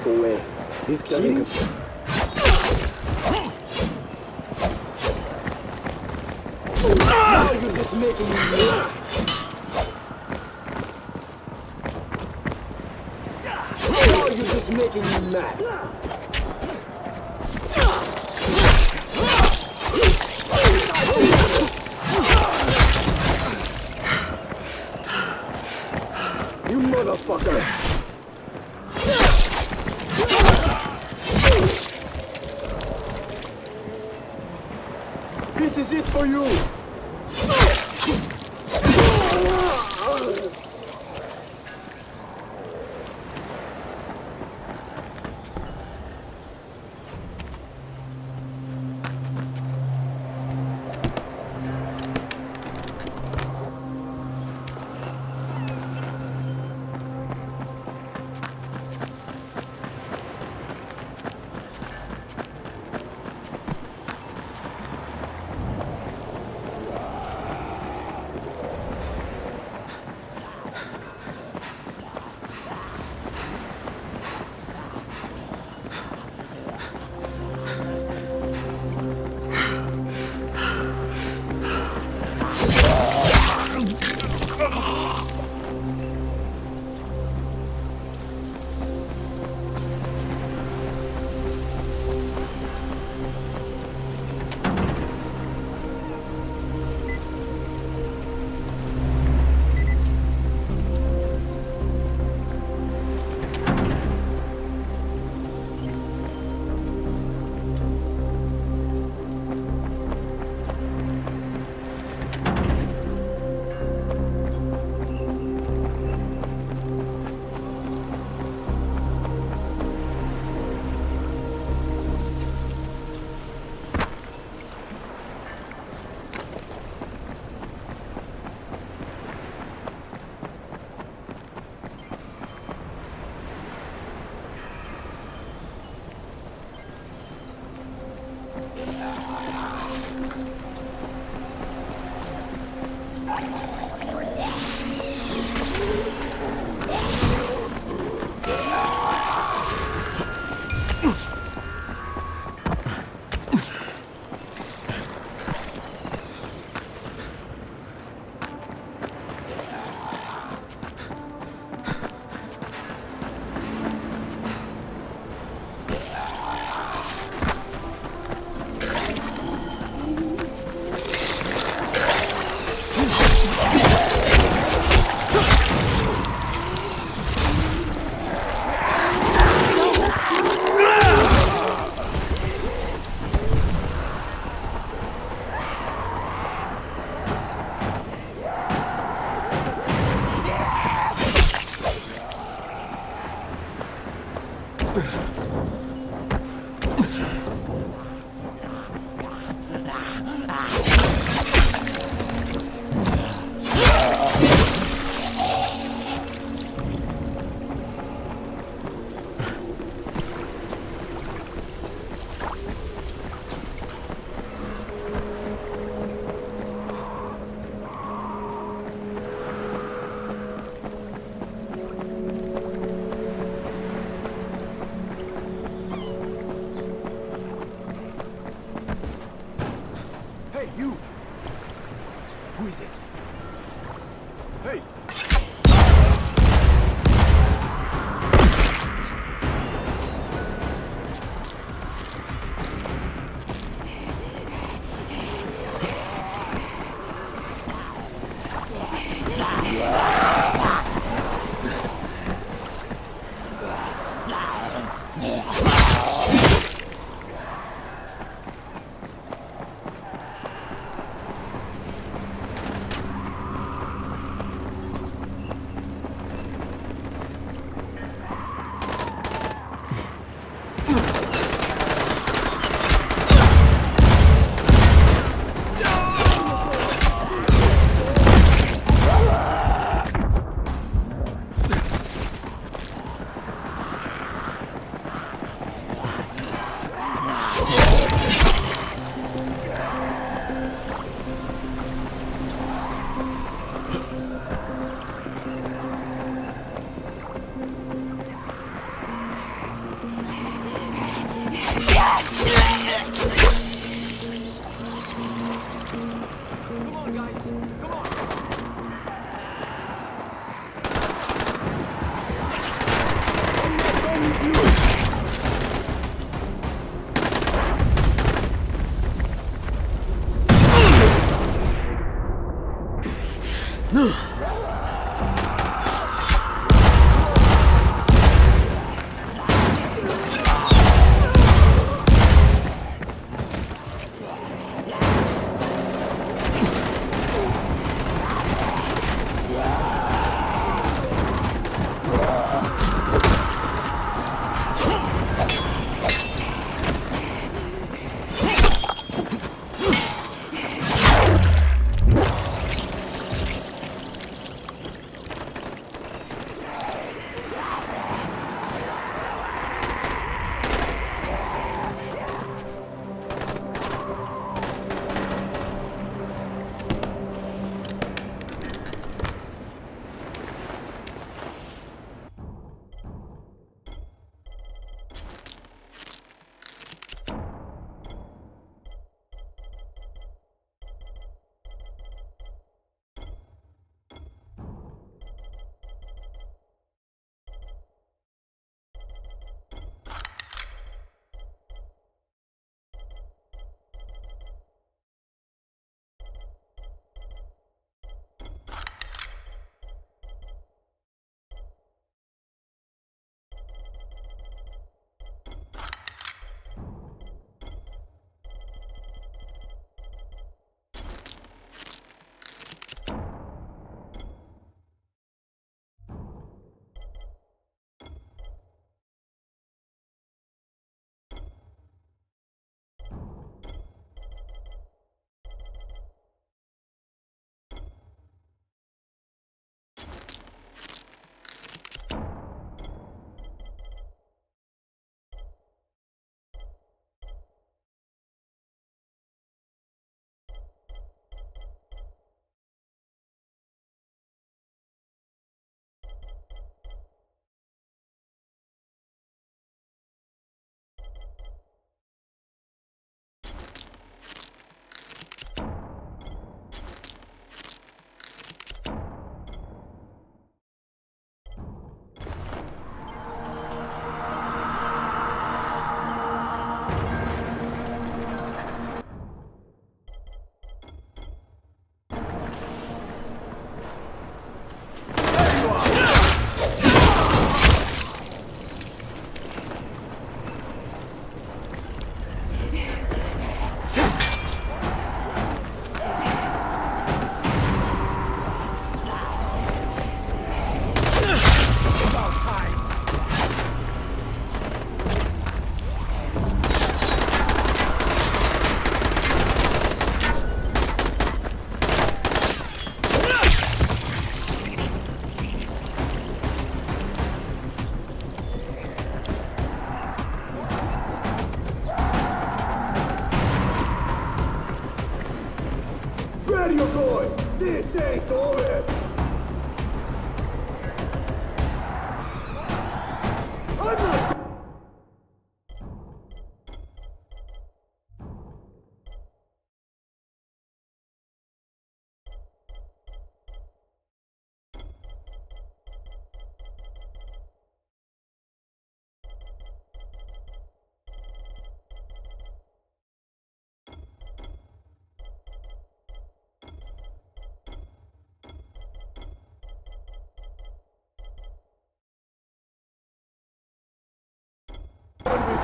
away. This doesn't compare. Now you're just making me mad. Now you're just making me mad. You motherfucker! This is it for you!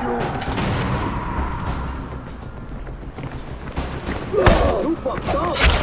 You fucked up!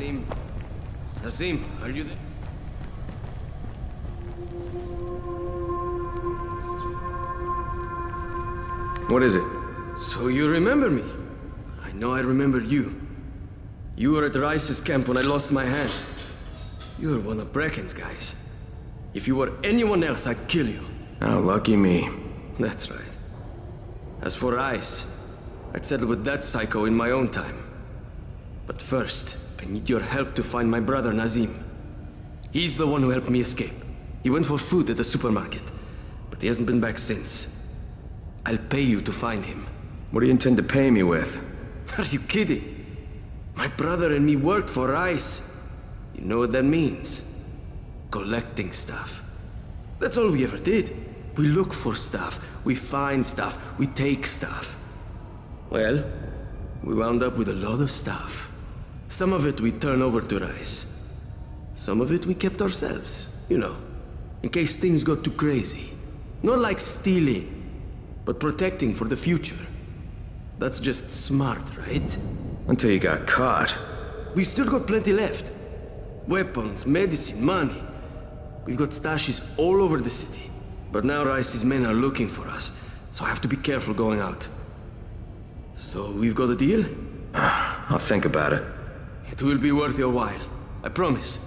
Nazim? Nazim, are you there? What is it? So you remember me? I know I remember you. You were at Rice's camp when I lost my hand. You were one of Brecken's guys. If you were anyone else, I'd kill you. Oh, lucky me. That's right. As for Rice, I'd settle with that psycho in my own time. But first, I need your help to find my brother Nazim. He's the one who helped me escape. He went for food at the supermarket, but he hasn't been back since. I'll pay you to find him. What do you intend to pay me with? Are you kidding? My brother and me worked for Rice. You know what that means? Collecting stuff. That's all we ever did. We look for stuff, we find stuff, we take stuff. Well, we wound up with a lot of stuff. Some of it we turned over to Rice. Some of it we kept ourselves, you know, in case things got too crazy. Not like stealing, but protecting for the future. That's just smart, right? Until you got caught. We still got plenty left. Weapons, medicine, money. We've got stashes all over the city. But now Rice's men are looking for us, so I have to be careful going out. So we've got a deal? I'll think about it. It will be worth your while. I promise.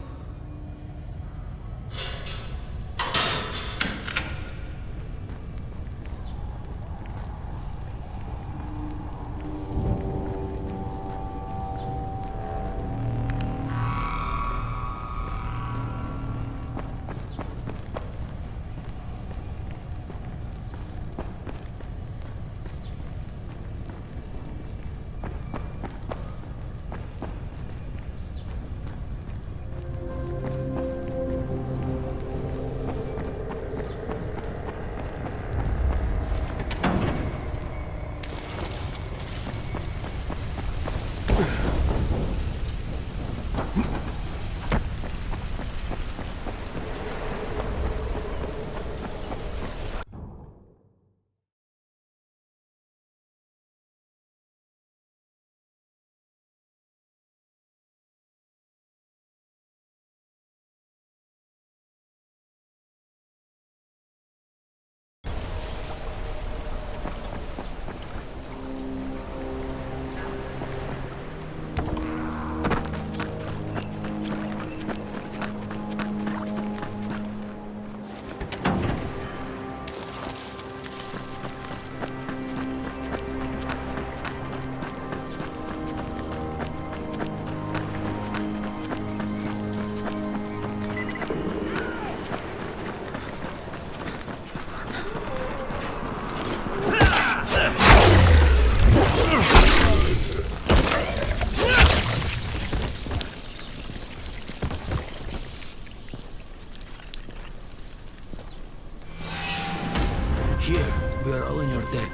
Here, we are all in your debt.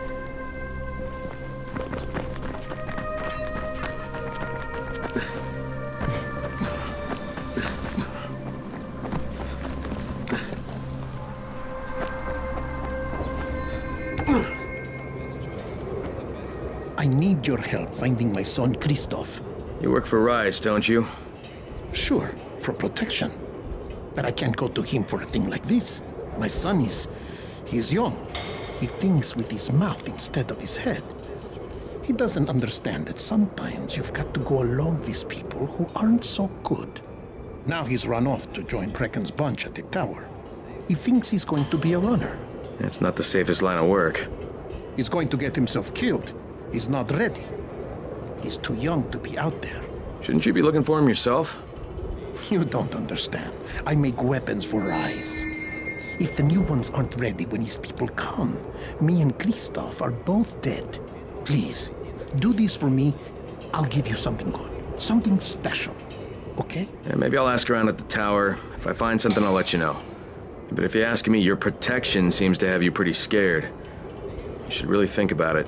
I need your help finding my son, Christoph. You work for Rice, don't you? Sure, for protection. But I can't go to him for a thing like this. My son he's young. He thinks with his mouth instead of his head. He doesn't understand that sometimes you've got to go along with people who aren't so good. Now he's run off to join Brecken's bunch at the tower. He thinks he's going to be a runner. It's not the safest line of work. He's going to get himself killed. He's not ready. He's too young to be out there. Shouldn't you be looking for him yourself? You don't understand. I make weapons for Rice. If the new ones aren't ready when his people come, me and Christoph are both dead. Please, do this for me. I'll give you something good. Something special. Okay? Yeah, maybe I'll ask around at the tower. If I find something, I'll let you know. But if you ask me, your protection seems to have you pretty scared. You should really think about it.